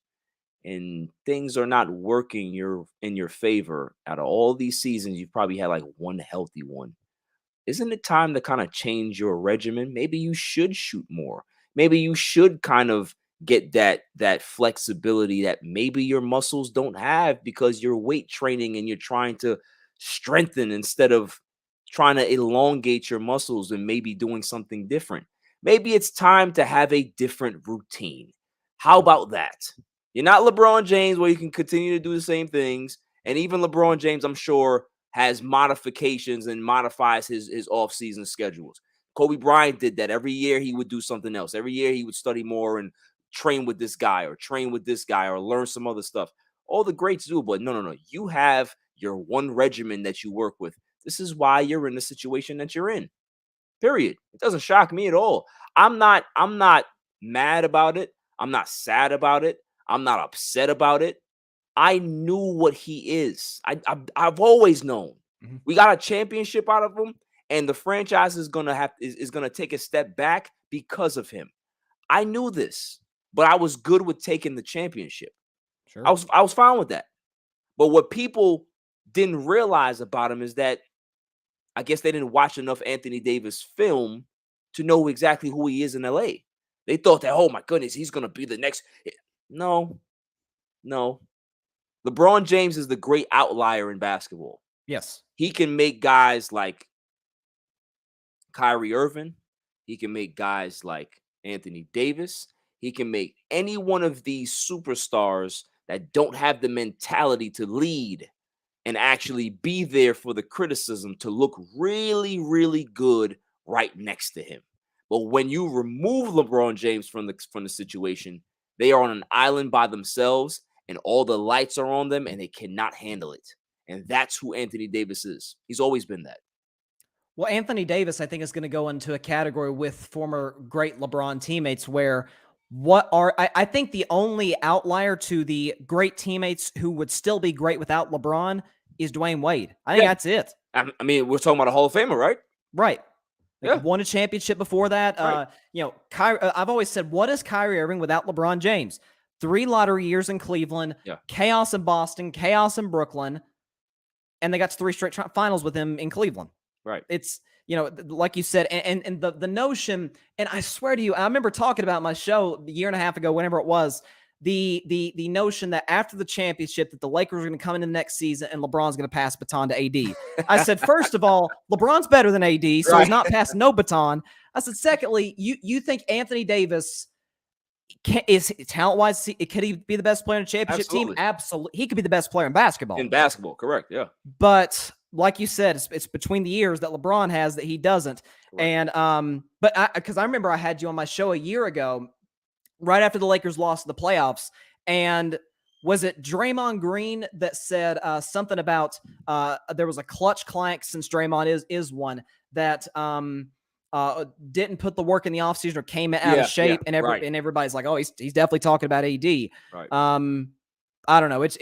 and things are not working in your favor, out of all these seasons, you've probably had like one healthy one. Isn't it time to kind of change your regimen? Maybe you should shoot more. Maybe you should kind of get that flexibility that maybe your muscles don't have because you're weight training and you're trying to strengthen instead of trying to elongate your muscles and maybe doing something different. Maybe it's time to have a different routine. How about that? You're not LeBron James where you can continue to do the same things. And even LeBron James, I'm sure, has modifications and modifies his off-season schedules. Kobe Bryant did that. Every year he would do something else. Every year he would study more and train with this guy or train with this guy or learn some other stuff. All the greats do, but no. You have your one regimen that you work with. This is why you're in the situation that you're in. Period. It doesn't shock me at all. I'm not mad about it. I'm not sad about it. I'm not upset about it. I knew what he is. I've always known. Mm-hmm. We got a championship out of him, and the franchise is gonna take a step back because of him. I knew this, but I was good with taking the championship. Sure. I was fine with that. But what people didn't realize about him is that I guess they didn't watch enough Anthony Davis film to know exactly who he is in LA. They thought that, oh my goodness, he's gonna be the next. No. LeBron James is the great outlier in basketball. Yes. He can make guys like Kyrie Irving. He can make guys like Anthony Davis. He can make any one of these superstars that don't have the mentality to lead and actually be there for the criticism to look really, really good right next to him. But when you remove LeBron James from the situation, they are on an island by themselves, and all the lights are on them, and they cannot handle it. And that's who Anthony Davis is. He's always been that. Well, Anthony Davis, I think, is going to go into a category with former great LeBron teammates where I think the only outlier to the great teammates who would still be great without LeBron is Dwayne Wade. I think that's it. I mean, we're talking about a Hall of Famer, right? Right. Won a championship before that. Right. Kyrie, I've always said, what is Kyrie Irving without LeBron James? 3 lottery years in Cleveland, chaos in Boston, chaos in Brooklyn, and they got to 3 straight finals with him in Cleveland. Right. It's, like you said, and the notion, and I swear to you, I remember talking about my show a year and a half ago, whenever it was, the notion that after the championship that the Lakers are going to come in the next season and LeBron's going to pass baton to AD. I said, first of all, LeBron's better than AD, so he's not passing no baton. I said, secondly, you think Anthony Davis is talent-wise, could he be the best player in a championship team? Absolutely. He could be the best player in basketball. In basketball, correct, yeah. But like you said, it's between the years that LeBron has that he doesn't. Right. And because I remember I had you on my show a year ago, right after the Lakers lost the playoffs, and was it Draymond Green that said something about there was a clutch client, since Draymond is one that didn't put the work in the offseason or came out of shape, and everybody's like, oh, he's definitely talking about AD. Right. I don't know. It's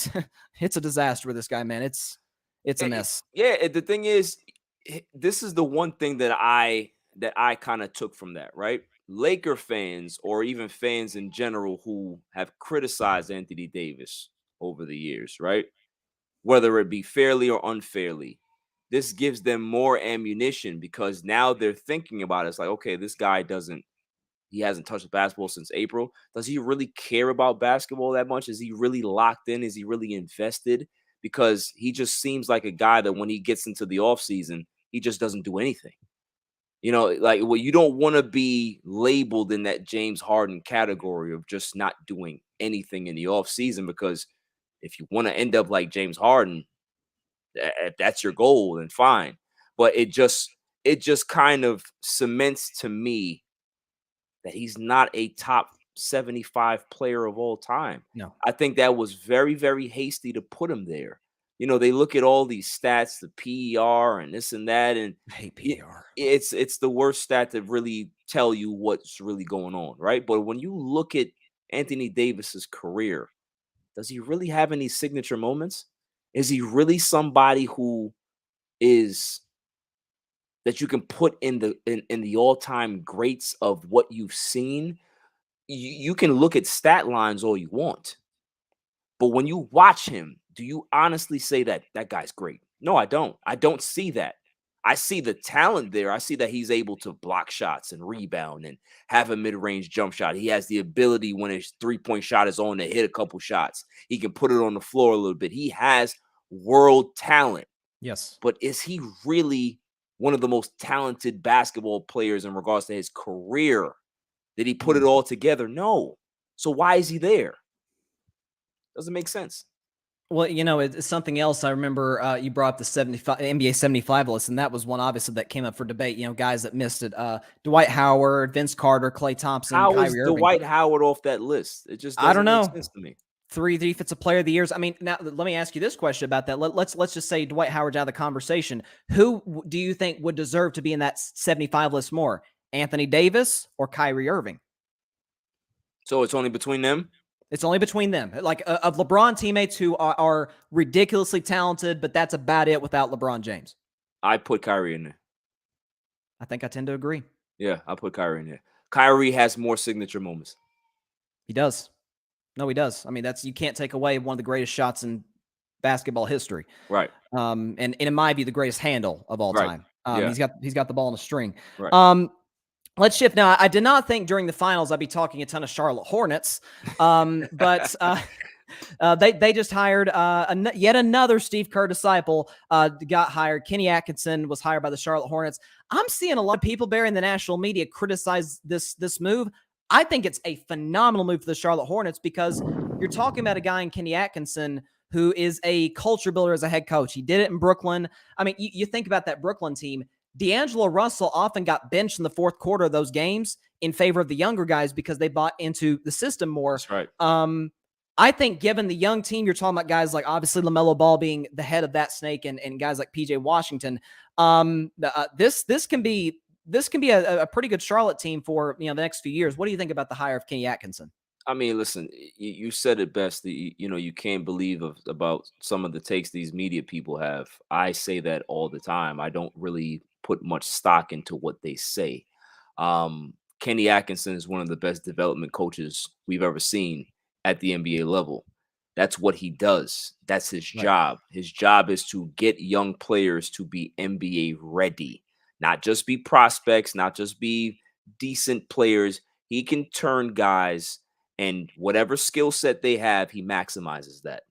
a disaster with this guy, man. It's a mess. Yeah, the thing is, this is the one thing that I kind of took from that, right? Laker fans, or even fans in general who have criticized Anthony Davis over the years, right? Whether it be fairly or unfairly, this gives them more ammunition because now they're thinking about it. It's like, okay, this guy he hasn't touched the basketball since April. Does he really care about basketball that much? Is he really locked in? Is he really invested? Because he just seems like a guy that when he gets into the offseason, he just doesn't do anything. You don't want to be labeled in that James Harden category of just not doing anything in the offseason, because if you want to end up like James Harden, if that's your goal, then fine. But it just kind of cements to me that he's not a top 75 player of all time. No. I think that was very, very hasty to put him there. They look at all these stats, the PER and this and that, and I hate PER. It's the worst stat to really tell you what's really going on, right? But when you look at Anthony Davis's career, does he really have any signature moments? Is he really somebody who is that you can put in the all-time greats of what you've seen? You can look at stat lines all you want, but when you watch him, do you honestly say that that guy's great? No, I don't. I don't see that. I see the talent there. I see that he's able to block shots and rebound and have a mid-range jump shot. He has the ability when his three-point shot is on to hit a couple shots. He can put it on the floor a little bit. He has world talent. Yes. But is he really one of the most talented basketball players in regards to his career? Did he put it all together? No. So why is he there? Doesn't make sense. Well, you know, it's something else. I remember you brought up the NBA 75 list, and that was one obviously that came up for debate. You know, guys that missed it: Dwight Howard, Vince Carter, Klay Thompson, How Kyrie is Irving. Dwight Howard off that list? It just doesn't I don't know. make sense to me. 3 defensive player of the years. I mean, now let me ask you this question about that. Let's just say Dwight Howard's out of the conversation. Who do you think would deserve to be in that 75 list more? Anthony Davis or Kyrie Irving? So it's only between them? It's only between them. Like of LeBron teammates who are ridiculously talented, but that's about it without LeBron James. I put Kyrie in there. I think I tend to agree. Yeah, I put Kyrie in there. Kyrie has more signature moments. He does. No, he does. I mean, you can't take away one of the greatest shots in basketball history. Right. And it might be the greatest handle of all time. Yeah. He's got the ball in a string. Right. Let's shift now. I did not think during the finals I'd be talking a ton of Charlotte Hornets, but they just hired yet another Steve Kerr disciple. Got hired. Kenny Atkinson was hired by the Charlotte Hornets. I'm seeing a lot of people, Barry, in the national media criticize this move. I think it's a phenomenal move for the Charlotte Hornets because you're talking about a guy in Kenny Atkinson who is a culture builder as a head coach. He did it in Brooklyn. I mean, you think about that Brooklyn team. D'Angelo Russell often got benched in the fourth quarter of those games in favor of the younger guys because they bought into the system more. That's right. I think given the young team, you're talking about guys like obviously LaMelo Ball being the head of that snake and guys like PJ Washington. This can be a pretty good Charlotte team for the next few years. What do you think about the hire of Kenny Atkinson? I mean, listen, you said it best. You can't believe about some of the takes these media people have. I say that all the time. I don't really put much stock into what they say. Kenny Atkinson is one of the best development coaches we've ever seen at the NBA level. That's what he does. That's his job. His job is to get young players to be NBA ready, not just be prospects, not just be decent players. He can turn guys, and whatever skill set they have, he maximizes that.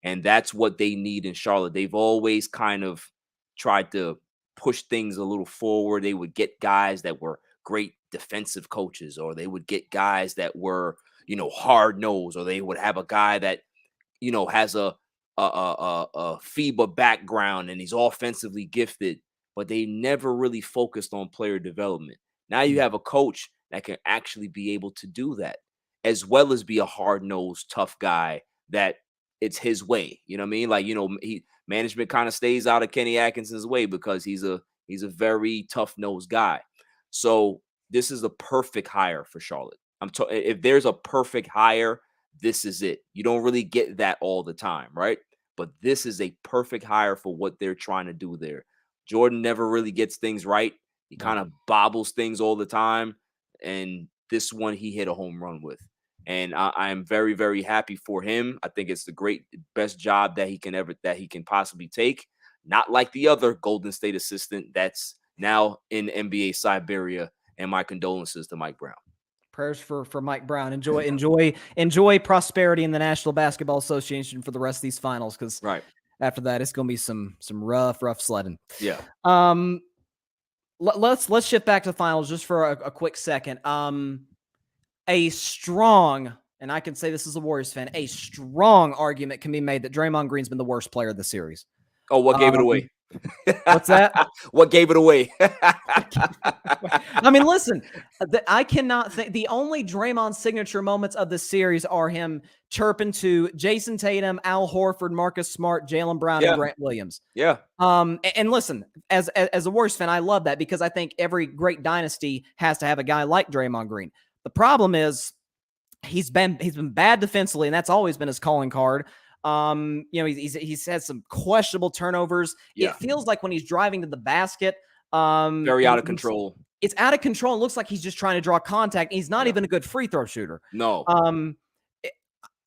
And that's what they need in Charlotte. They've always kind of tried to push things a little forward. They would get guys that were great defensive coaches, or they would get guys that were, hard nosed, or they would have a guy that, has a FIBA background and he's offensively gifted, but they never really focused on player development. Now you have a coach that can actually be able to do that, as well as be a hard-nosed, tough guy that it's his way. You know what I mean? Like, management kind of stays out of Kenny Atkinson's way because he's a very tough-nosed guy. So this is a perfect hire for Charlotte. If there's a perfect hire, this is it. You don't really get that all the time, right? But this is a perfect hire for what they're trying to do there. Jordan never really gets things right. He kind of bobbles things all the time. And this one he hit a home run with. And I am very, very happy for him. I think it's the best job that he can possibly take. Not like the other Golden State assistant that's now in NBA Siberia. And my condolences to Mike Brown. Prayers for Mike Brown. Enjoy prosperity in the National Basketball Association for the rest of these finals, because after that it's going to be some rough sledding. Yeah. Let's shift back to the finals just for a quick second. A strong, and I can say this as a Warriors fan, a strong argument can be made that Draymond Green's been the worst player of the series. Oh, what gave it away? What's that? What gave it away? I mean, listen, I cannot think the only Draymond signature moments of the series are him chirping to Jayson Tatum, Al Horford, Marcus Smart, Jaylen Brown, and Grant Williams. Yeah. And listen, as a Warriors fan, I love that because I think every great dynasty has to have a guy like Draymond Green. The problem is he's been bad defensively, and that's always been his calling card. He's had some questionable turnovers. Yeah. It feels like when he's driving to the basket, very out of control. It's out of control. It looks like he's just trying to draw contact. He's not even a good free throw shooter. No.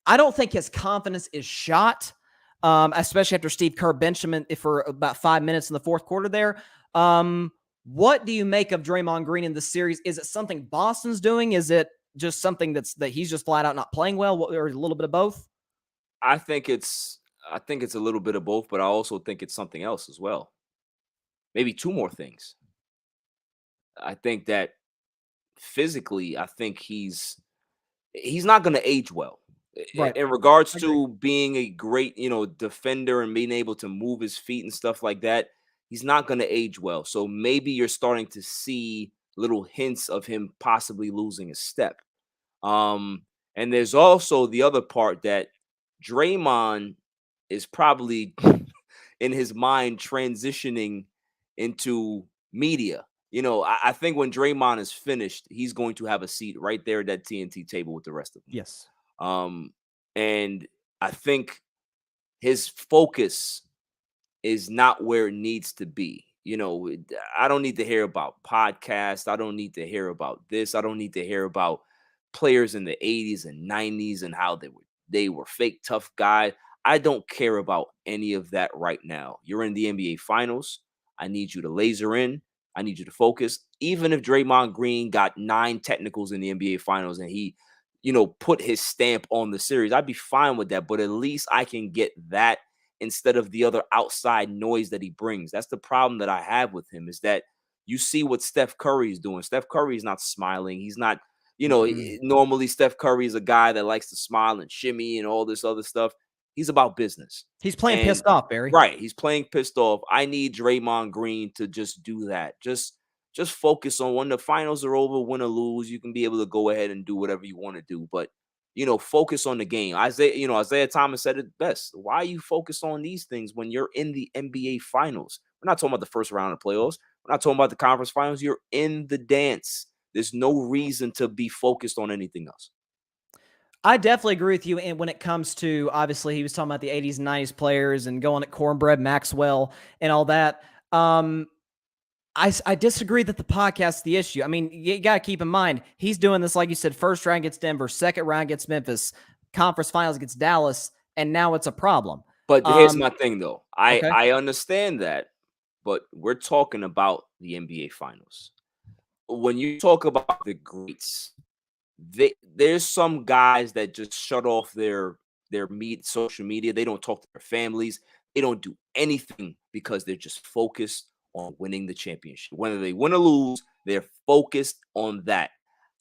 I don't think his confidence is shot, especially after Steve Kerr benched him for about 5 minutes in the fourth quarter there. What do you make of Draymond Green in this series? Is it something Boston's doing? Is it just something that he's just flat out not playing well, or a little bit of both? I think it's a little bit of both, but I also think it's something else as well. Maybe two more things. I think that physically, I think he's not going to age well. Right. In regards to being a great, defender and being able to move his feet and stuff like that, he's not going to age well. So maybe you're starting to see little hints of him possibly losing a step. And there's also the other part that Draymond is probably in his mind transitioning into media. I think when Draymond is finished, he's going to have a seat right there at that TNT table with the rest of them. Yes. And I think his focus is not where it needs to be. I don't need to hear about podcasts. I don't need to hear about this. I don't need to hear about players in the 80s and 90s and how they were fake tough guys. I don't care about any of that right now. You're in the NBA Finals. I need you to laser in. I need you to focus. Even if Draymond Green got 9 technicals in the NBA Finals and he, put his stamp on the series, I'd be fine with that. But at least I can get that instead of the other outside noise that he brings. That's the problem that I have with him, is that you see what Steph Curry is doing. Steph Curry is not smiling. He's not, normally Steph Curry is a guy that likes to smile and shimmy and all this other stuff. He's about business. He's playing pissed off, Barry. Right. He's playing pissed off. I need Draymond Green to just do that. Just focus on when the finals are over, win or lose. You can be able to go ahead and do whatever you want to do. But, focus on the game. Isaiah Thomas said it best. Why are you focused on these things when you're in the NBA Finals? We're not talking about the first round of playoffs. We're not talking about the conference finals. You're in the dance. There's no reason to be focused on anything else. I definitely agree with you. And when it comes to, obviously, he was talking about the 80s and 90s players and going at Cornbread Maxwell and all that. I disagree that the podcast is the issue. I mean, you got to keep in mind, he's doing this, like you said, first round gets Denver, second round gets Memphis, conference finals gets Dallas, and now it's a problem. But here's my thing, though. I understand that, but we're talking about the NBA Finals. When you talk about the greats, there's some guys that just shut off their social media. They don't talk to their families. They don't do anything because they're just focused on winning the championship. Whether they win or lose, they're focused on that.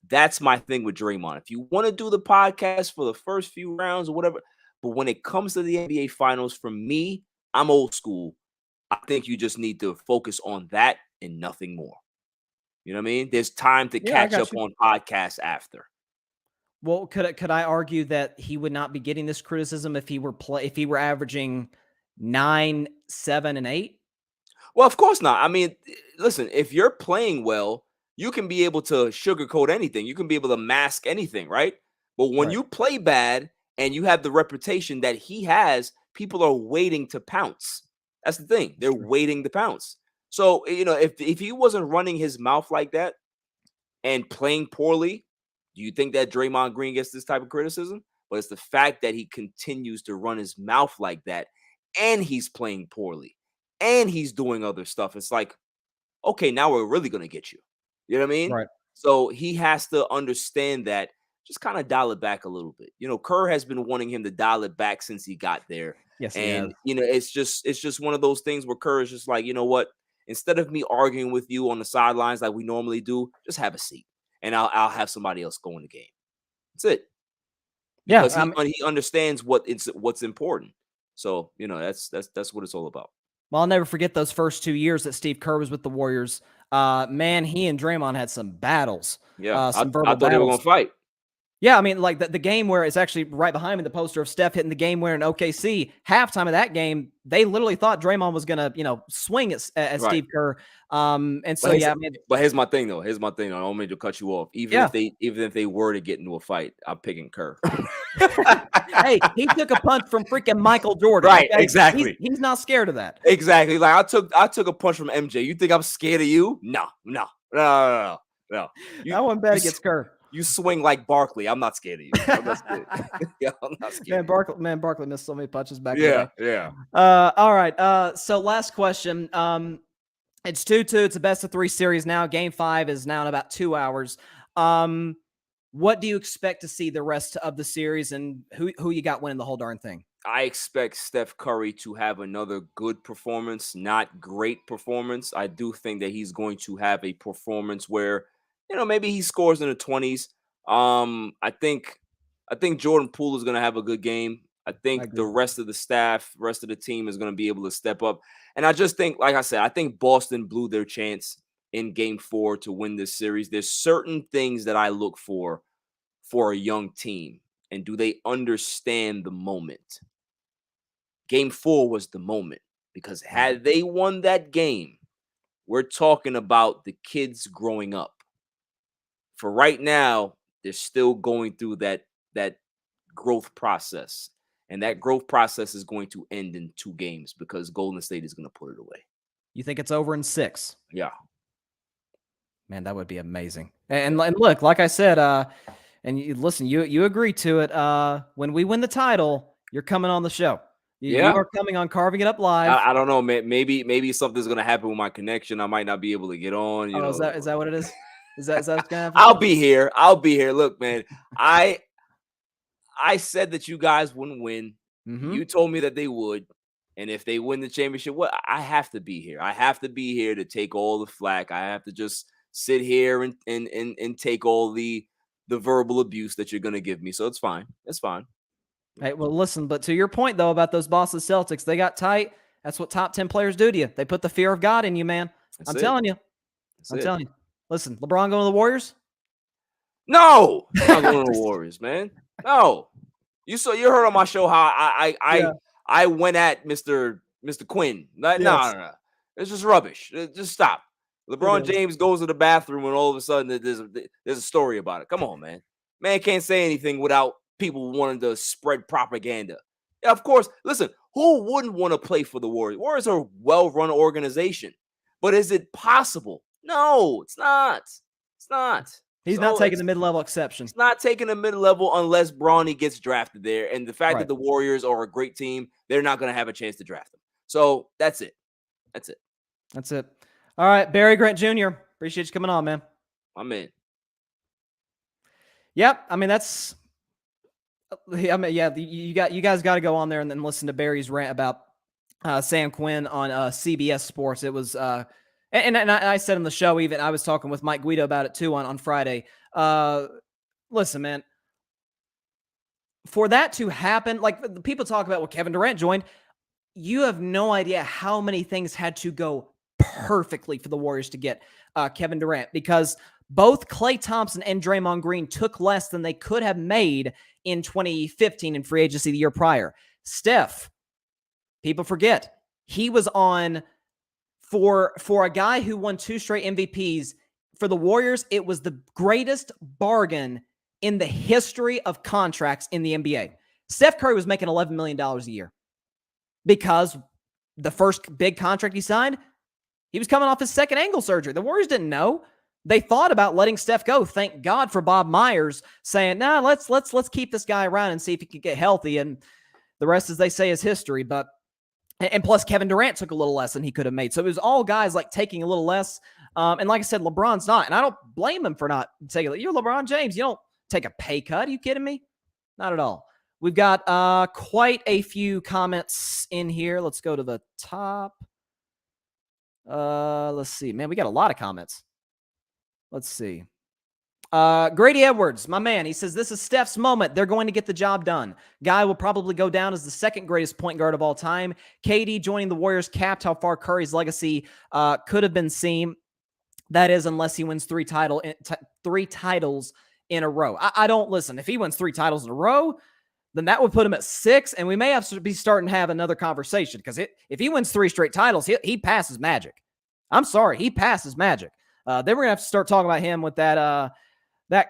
That's my thing with Draymond. If you want to do the podcast for the first few rounds or whatever, but when it comes to the NBA Finals, for me, I'm old school. I think you just need to focus on that and nothing more. You know what I mean? There's time to catch up on podcasts after. Well, could I argue that he would not be getting this criticism if he were averaging 9, 7, and 8? Well, of course not. I mean, listen, if you're playing well, you can be able to sugarcoat anything. You can be able to mask anything, right? But when you play bad and you have the reputation that he has, people are waiting to pounce. That's the thing. They're waiting to pounce. So, if he wasn't running his mouth like that and playing poorly, do you think that Draymond Green gets this type of criticism? But it's the fact that he continues to run his mouth like that, and he's playing poorly, and he's doing other stuff. It's like, okay, now we're really going to get you. You know what I mean? Right. So he has to understand that. Just kind of dial it back a little bit. Kerr has been wanting him to dial it back since he got there. Yes, and it's just one of those things where Kerr is just like, you know what? Instead of me arguing with you on the sidelines like we normally do, just have a seat, and I'll have somebody else go in the game. That's it. Because he understands what's important. So that's what it's all about. Well, I'll never forget those first 2 years that Steve Kerr was with the Warriors. Man, he and Draymond had some battles. Yeah, some I verbal thought they were going to fight. Yeah, I mean, like the game where it's actually right behind me, the poster of Steph hitting the game winner in OKC. Halftime of that game, they literally thought Draymond was gonna, swing at Right. Steve Kerr. And so But yeah, I mean, here's my thing though. I don't mean to cut you off. Even yeah. if they were to get into a fight, I'm picking Kerr. Hey, he took a punch from freaking Michael Jordan. Right, okay? exactly. He's not scared of that. Exactly. Like I took a punch from MJ. You think I'm scared of you? No. That one bet against Kerr. You swing like Barkley. I'm not scared of you. I'm not scared. I'm not scared. Barkley missed so many punches back Yeah, in the day. yeah. All right. So last question. It's 2-2. It's a best of 3 series now. Game 5 is now in about 2 hours. What do you expect to see the rest of the series, and who you got winning the whole darn thing? I expect Steph Curry to have another good performance, not great performance. I do think that he's going to have a performance where, maybe he scores in the 20s. I think Jordan Poole is going to have a good game. I think the rest of the staff, rest of the team is going to be able to step up. And I just think, like I said, I think Boston blew their chance in game 4 to win this series. There's certain things that I look for a young team. And do they understand the moment? Game 4 was the moment, because had they won that game, we're talking about the kids growing up. For right now, they're still going through that growth process. And that growth process is going to end in 2 games because Golden State is going to put it away. You think it's over in 6? Yeah. Man, that would be amazing. And look, like I said, and you agree to it. When we win the title, you're coming on the show. You are coming on Carving It Up Live. I don't know, man. Maybe something's gonna happen with my connection. I might not be able to get on. You know, is that what it is? Is that what's gonna happen? I'll be here. Look, man. I said that you guys wouldn't win. Mm-hmm. You told me that they would, and if they win the championship, I have to be here. I have to be here to take all the flack. I have to just sit here and take all the verbal abuse that you're gonna give me. So it's fine. It's fine. Hey, well, listen, but to your point, though, about those Boston Celtics, they got tight. That's what top 10 players do to you. They put the fear of God in you, man. I'm telling you. Listen, LeBron going to the Warriors? No, I'm not going to the Warriors, man. No. You heard on my show how I went at Mr. Quinn. No. It's just rubbish. Just stop. LeBron James goes to the bathroom and all of a sudden there's a story about it. Come on, man. Man can't say anything without people wanting to spread propaganda. Yeah, of course. Listen, who wouldn't want to play for the Warriors? Warriors are a well-run organization. But is it possible? No, it's not. It's not. He's not taking the mid-level exception. He's not taking the mid-level unless Bronny gets drafted there. And the fact that the Warriors are a great team, they're not going to have a chance to draft them. So that's it. That's it. All right, Barry Grant Jr., appreciate you coming on, man. I'm in. Yep. I mean, you guys got to go on there and then listen to Barry's rant about Sam Quinn on CBS Sports. It was, and I said on the show, even I was talking with Mike Guido about it too on Friday. Listen, man, for that to happen, like people talk about what Kevin Durant joined, you have no idea how many things had to go perfectly for the Warriors to get Kevin Durant, because both Klay Thompson and Draymond Green took less than they could have made in 2015 in free agency the year prior. Steph, people forget, he was on for a guy who won 2 straight MVPs. For the Warriors, it was the greatest bargain in the history of contracts in the NBA. Steph Curry was making $11 million a year because the first big contract he signed, he was coming off his second ankle surgery. The Warriors didn't know. They thought about letting Steph go. Thank God for Bob Myers saying, "Nah, let's keep this guy around and see if he can get healthy." And the rest, as they say, is history. But and plus, Kevin Durant took a little less than he could have made. So it was all guys like taking a little less. And like I said, LeBron's not, and I don't blame him for not taking it. You're LeBron James. You don't take a pay cut. Are you kidding me? Not at all. We've got quite a few comments in here. Let's go to the top. Let's see, man. We got a lot of comments. Let's see. Grady Edwards, my man, he says, this is Steph's moment. They're going to get the job done. Guy will probably go down as the second greatest point guard of all time. KD joining the Warriors capped how far Curry's legacy could have been seen. That is, unless he wins 3 titles in a row. I don't listen. If he wins 3 titles in a row, then that would put him at 6, and we may have to be starting to have another conversation because if he wins 3 straight titles, he passes Magic. I'm sorry, he passes Magic. Then we're gonna have to start talking about him with that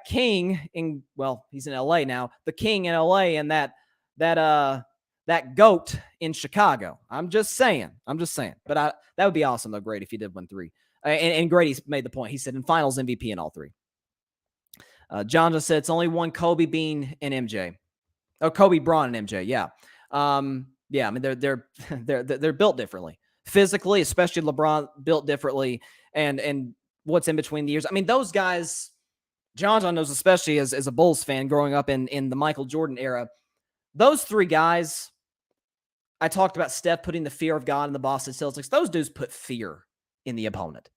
king in, well, he's in LA now, the king in LA, and that GOAT in Chicago. I'm just saying. But that would be awesome though, Grady, if he did win 3. And Grady's made the point. He said in finals MVP in all 3. John just said it's only one Kobe Bean and MJ. Oh, Kobe, Braun, and MJ. Yeah. Yeah. I mean, they're built differently physically, especially LeBron built differently. And what's in between the years. I mean, those guys, John knows, especially as a Bulls fan growing up in the Michael Jordan era, those 3 guys, I talked about Steph putting the fear of God in the Boston Celtics. Those dudes put fear in the opponent.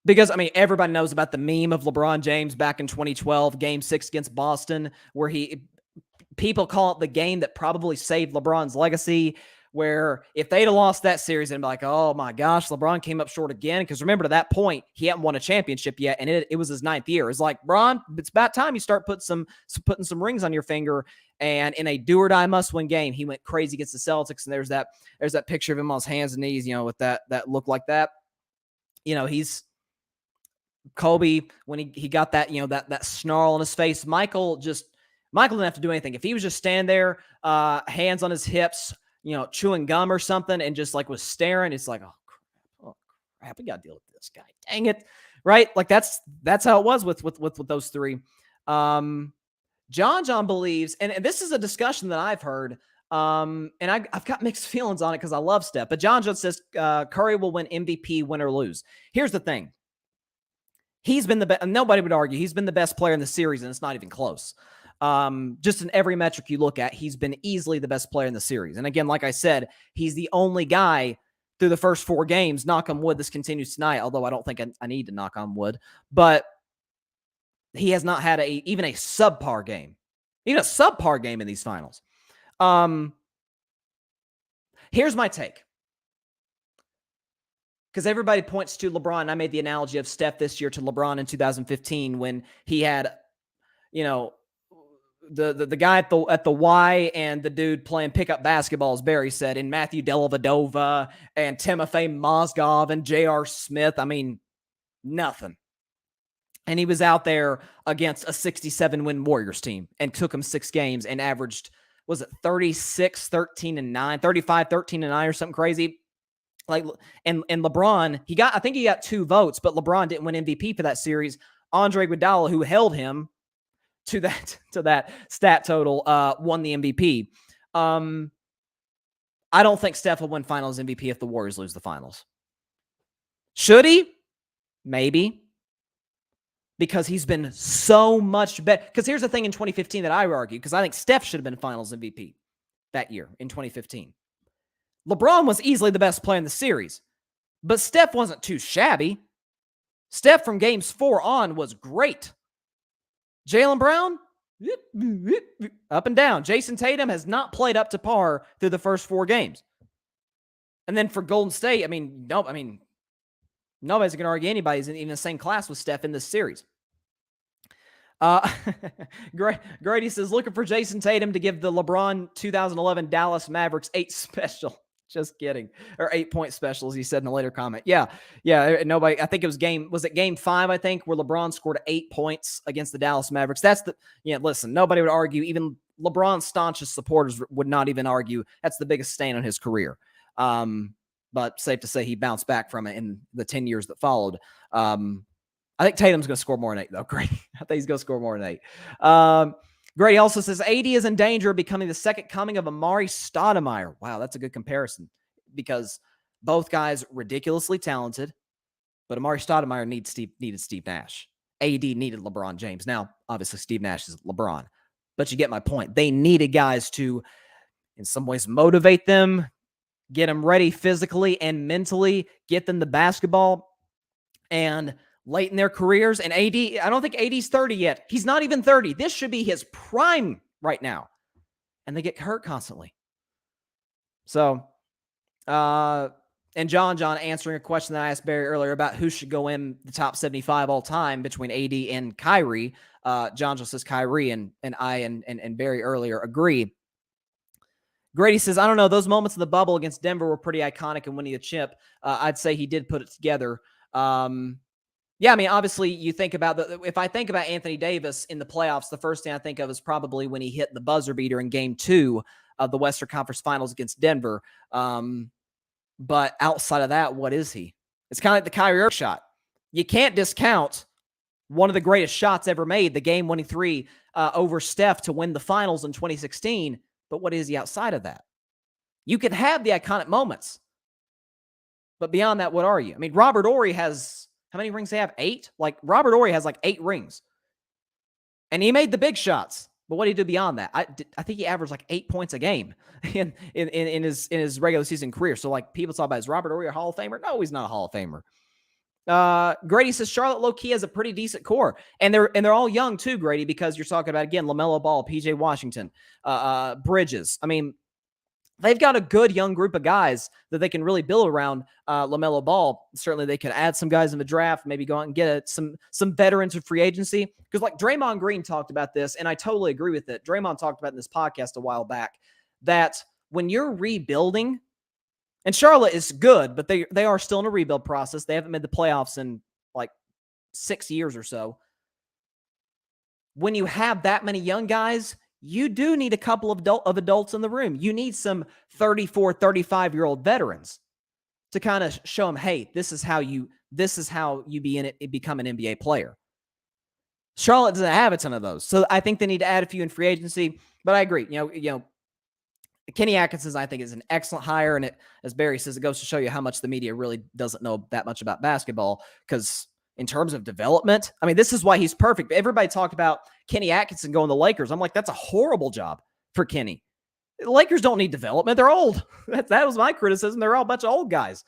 Because, I mean, everybody knows about the meme of LeBron James back in 2012, Game 6 against Boston, where people call it the game that probably saved LeBron's legacy, where if they'd have lost that series, they'd be like, oh my gosh, LeBron came up short again. Because remember, to that point, he hadn't won a championship yet, and it was his 9th year. It's like, Bron, it's about time you start putting some rings on your finger. And in a do-or-die must-win game, he went crazy against the Celtics, and there's that picture of him on his hands and knees, with that look like that. He's Kobe, when he got that, that snarl on his face. Michael didn't have to do anything. If he was just stand there, hands on his hips, chewing gum or something, and just like was staring, it's like, oh crap, we got to deal with this guy. Dang it. Right? Like that's how it was with those 3. John believes, and this is a discussion that I've heard, and I've got mixed feelings on it because I love Steph, but John says Curry will win MVP, win or lose. Here's the thing. He's been the best. Nobody would argue he's been the best player in the series, and it's not even close. Just in every metric you look at, he's been easily the best player in the series. And again, like I said, he's the only guy through the first 4 games, knock on wood, this continues tonight, although I don't think I need to knock on wood, but he has not had even a subpar game. Even a subpar game in these finals. Here's my take. Because everybody points to LeBron. I made the analogy of Steph this year to LeBron in 2015 when he had, the guy at the Y and the dude playing pickup basketball, as Barry said, and Matthew Dellavedova and Timofey Mozgov and J.R. Smith. I mean, nothing. And he was out there against a 67-win Warriors team and took him 6 games and averaged, was it 36, 13, and 9, 35, 13, and 9 or something crazy? Like, and LeBron, I think he got 2 votes, but LeBron didn't win MVP for that series. Andre Iguodala, who held him to that stat total, won the MVP. I don't think Steph will win Finals MVP if the Warriors lose the Finals. Should he? Maybe. Because he's been so much better. Because here's the thing in 2015 that I would argue, because I think Steph should have been Finals MVP that year in 2015. LeBron was easily the best player in the series, but Steph wasn't too shabby. Steph from games 4 on was great. Jaylen Brown, up and down. Jayson Tatum has not played up to par through the first 4 games. And then for Golden State, nobody's going to argue anybody's in the same class with Steph in this series. Grady says, looking for Jayson Tatum to give the LeBron 2011 Dallas Mavericks 8 special. Just kidding. Or 8-point specials, he said in a later comment. Yeah. Nobody, I think it was game 5, I think, where LeBron scored 8 points against the Dallas Mavericks. Listen, nobody would argue. Even LeBron's staunchest supporters would not even argue that's the biggest stain on his career. But safe to say he bounced back from it in the 10 years that followed. I think Tatum's going to score more than 8, though. Great. I think he's going to score more than 8. Grady also says AD is in danger of becoming the second coming of Amari Stoudemire. Wow, that's a good comparison because both guys ridiculously talented, but Amari Stoudemire needed Steve Nash. AD needed LeBron James. Now, obviously, Steve Nash is LeBron, but you get my point. They needed guys to, in some ways, motivate them, get them ready physically and mentally, get them the basketball, and late in their careers. And AD, I don't think AD's 30 yet. He's not even 30. This should be his prime right now. And they get hurt constantly. So, and John answering a question that I asked Barry earlier about who should go in the top 75 all time between AD and Kyrie. John just says Kyrie, and I and Barry earlier agree. Grady says, I don't know. Those moments in the bubble against Denver were pretty iconic and winning a chip. I'd say he did put it together. Yeah, I mean, obviously, you think about if I think about Anthony Davis in the playoffs, the first thing I think of is probably when he hit the buzzer beater in Game 2 of the Western Conference Finals against Denver. But outside of that, what is he? It's kind of like the Kyrie Irving shot. You can't discount one of the greatest shots ever made, the game-winning three over Steph to win the finals in 2016. But what is he outside of that? You can have the iconic moments, but beyond that, what are you? I mean, Robert Horry has, how many rings they have? 8? Like, Robert Horry has like 8 rings. And he made the big shots. But what did he do beyond that? I think he averaged like 8 points a game in his regular season career. So, like, people talk about, is Robert Horry a Hall of Famer? No, he's not a Hall of Famer. Grady says Charlotte low-key has a pretty decent core. And they're all young too, Grady, because you're talking about, again, LaMelo Ball, PJ Washington, Bridges. I mean, they've got a good young group of guys that they can really build around LaMelo Ball. Certainly they could add some guys in the draft, maybe go out and get some veterans in free agency. Because like Draymond Green talked about this, and I totally agree with it. Draymond talked about in this podcast a while back that when you're rebuilding, and Charlotte is good, but they are still in a rebuild process. They haven't made the playoffs in like 6 years or so. When you have that many young guys, you do need a couple of adults in the room. You need some 34, 35-year-old veterans to kind of show them, hey, this is how you become an NBA player. Charlotte doesn't have a ton of those. So I think they need to add a few in free agency. But I agree. You know, Kenny Atkinson, I think, is an excellent hire. And as Barry says, it goes to show you how much the media really doesn't know that much about basketball. Because in terms of development, I mean, this is why he's perfect. Everybody talked about Kenny Atkinson going to the Lakers. I'm like, that's a horrible job for Kenny. The Lakers don't need development. They're old. That was my criticism. They're all a bunch of old guys.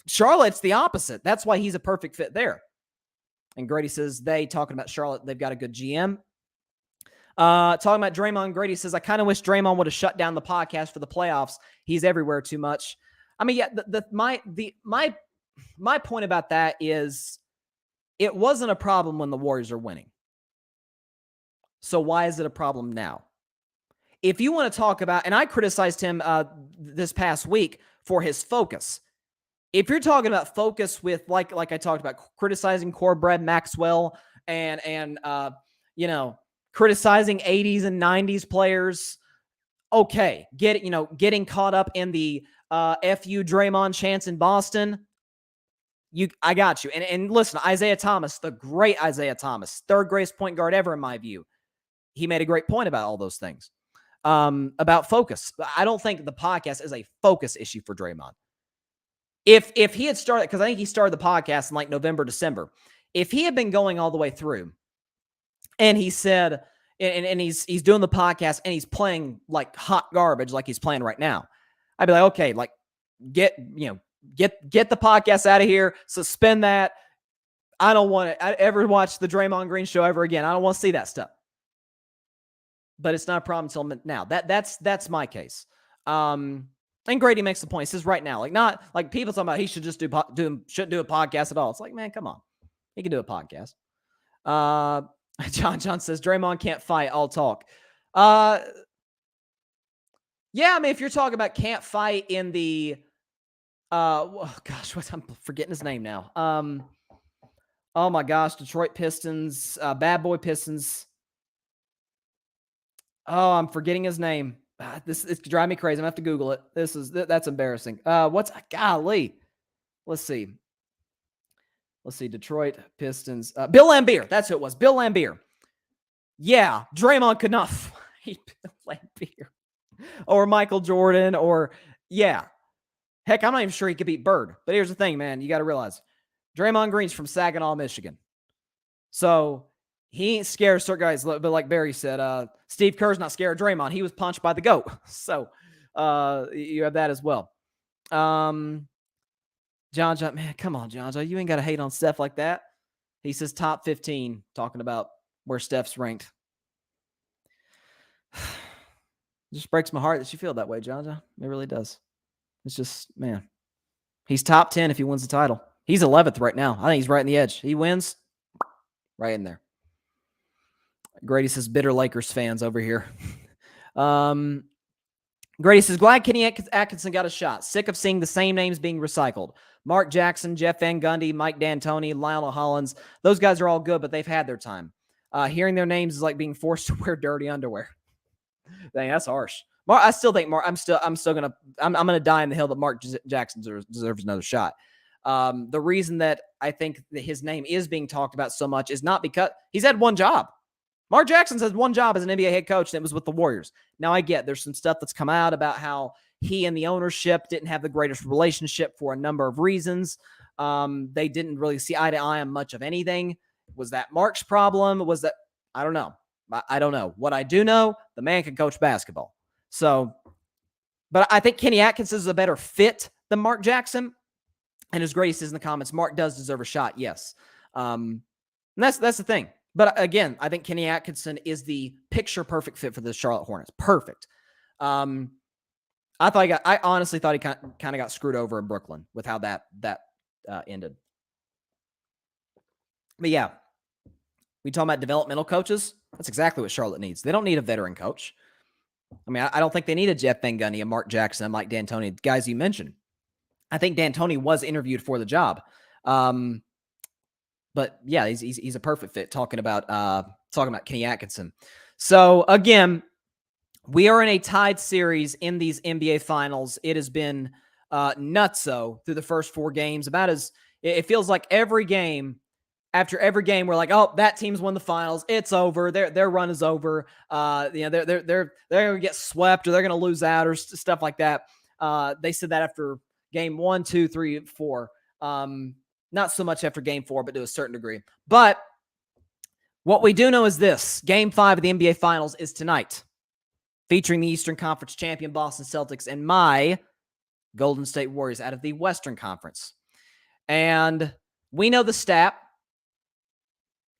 Charlotte's the opposite. That's why he's a perfect fit there. And Grady says, talking about Charlotte, they've got a good GM. Talking about Draymond, Grady says, I kind of wish Draymond would have shut down the podcast for the playoffs. He's everywhere too much. I mean, yeah, my point about that is it wasn't a problem when the Warriors are winning. So why is it a problem now? If you want to talk about, and I criticized him this past week for his focus. If you're talking about focus with, like I talked about, criticizing Corbett Maxwell and criticizing 80s and 90s players, okay, getting caught up in the FU Draymond chants in Boston, I got you. And listen, Isaiah Thomas, the great Isaiah Thomas, third greatest point guard ever in my view. He made a great point about all those things, about focus. I don't think the podcast is a focus issue for Draymond. If he had started, because I think he started the podcast in like November, December. If he had been going all the way through, and he said, and he's doing the podcast and he's playing like hot garbage, like he's playing right now, I'd be like, okay, like get the podcast out of here, suspend that. I don't want to ever watch the Draymond Green show ever again. I don't want to see that stuff. But it's not a problem until now. That's my case. And Grady makes the point. He says right now, like not like people talking about he should just shouldn't do a podcast at all. It's like, man, come on, he can do a podcast. John says Draymond can't fight. I'll talk. Yeah, I mean, if you're talking about can't fight in the, I'm forgetting his name now. Oh my gosh, Detroit Pistons, Bad Boy Pistons. Oh, I'm forgetting his name. It's driving me crazy. I'm gonna have to Google it. That's embarrassing. Golly? Let's see. Detroit Pistons. Bill Laimbeer. That's who it was. Bill Laimbeer. Yeah, Draymond could not fight Bill Laimbeer or Michael Jordan yeah. Heck, I'm not even sure he could beat Bird. But here's the thing, man. You got to realize Draymond Green's from Saginaw, Michigan. So he ain't scared of certain guys. But like Barry said, Steve Kerr's not scared of Draymond. He was punched by the GOAT. So you have that as well. John, man, come on, John. You ain't got to hate on Steph like that. He says top 15, talking about where Steph's ranked. It just breaks my heart that you feel that way, John. It really does. It's just, man. He's top 10 if he wins the title. He's 11th right now. I think he's right in the edge. He wins, right in there. Grady says bitter Lakers fans over here. Grady says, glad Kenny Atkinson got a shot. Sick of seeing the same names being recycled. Mark Jackson, Jeff Van Gundy, Mike D'Antoni, Lionel Hollins. Those guys are all good, but they've had their time. Hearing their names is like being forced to wear dirty underwear. Dang, that's harsh. I still think Mark. I'm gonna die in the hill that Mark Jackson deserves another shot. The reason that I think that his name is being talked about so much is not because he's had one job. Mark Jackson's had one job as an NBA head coach, and it was with the Warriors. Now, I get there's some stuff that's come out about how he and the ownership didn't have the greatest relationship for a number of reasons. They didn't really see eye to eye on much of anything. Was that Mark's problem? Was that – I don't know. I don't know. What I do know, the man can coach basketball. So, but I think Kenny Atkinson is a better fit than Mark Jackson. And as Grady says in the comments, Mark does deserve a shot, yes. And that's the thing. But again, I think Kenny Atkinson is the picture-perfect fit for the Charlotte Hornets. Perfect. I honestly thought he kind of got screwed over in Brooklyn with how that ended. But yeah, we talking about developmental coaches. That's exactly what Charlotte needs. They don't need a veteran coach. I mean, I don't think they need a Jeff Van Gundy, a Mark Jackson, a Mike D'Antoni, the guys you mentioned. I think D'Antoni was interviewed for the job. But yeah, he's a perfect fit. Talking about Kenny Atkinson. So again, we are in a tied series in these NBA finals. It has been nutso through the first 4 games. It feels like every game. After every game, we're like, oh, that team's won the finals. It's over. Their run is over. They're gonna get swept or they're gonna lose out or stuff like that. They said that after game 1, 2, 3, 4. Not so much after game 4, but to a certain degree. But what we do know is this: game 5 of the NBA Finals is tonight, featuring the Eastern Conference champion Boston Celtics and my Golden State Warriors out of the Western Conference. And we know the stat.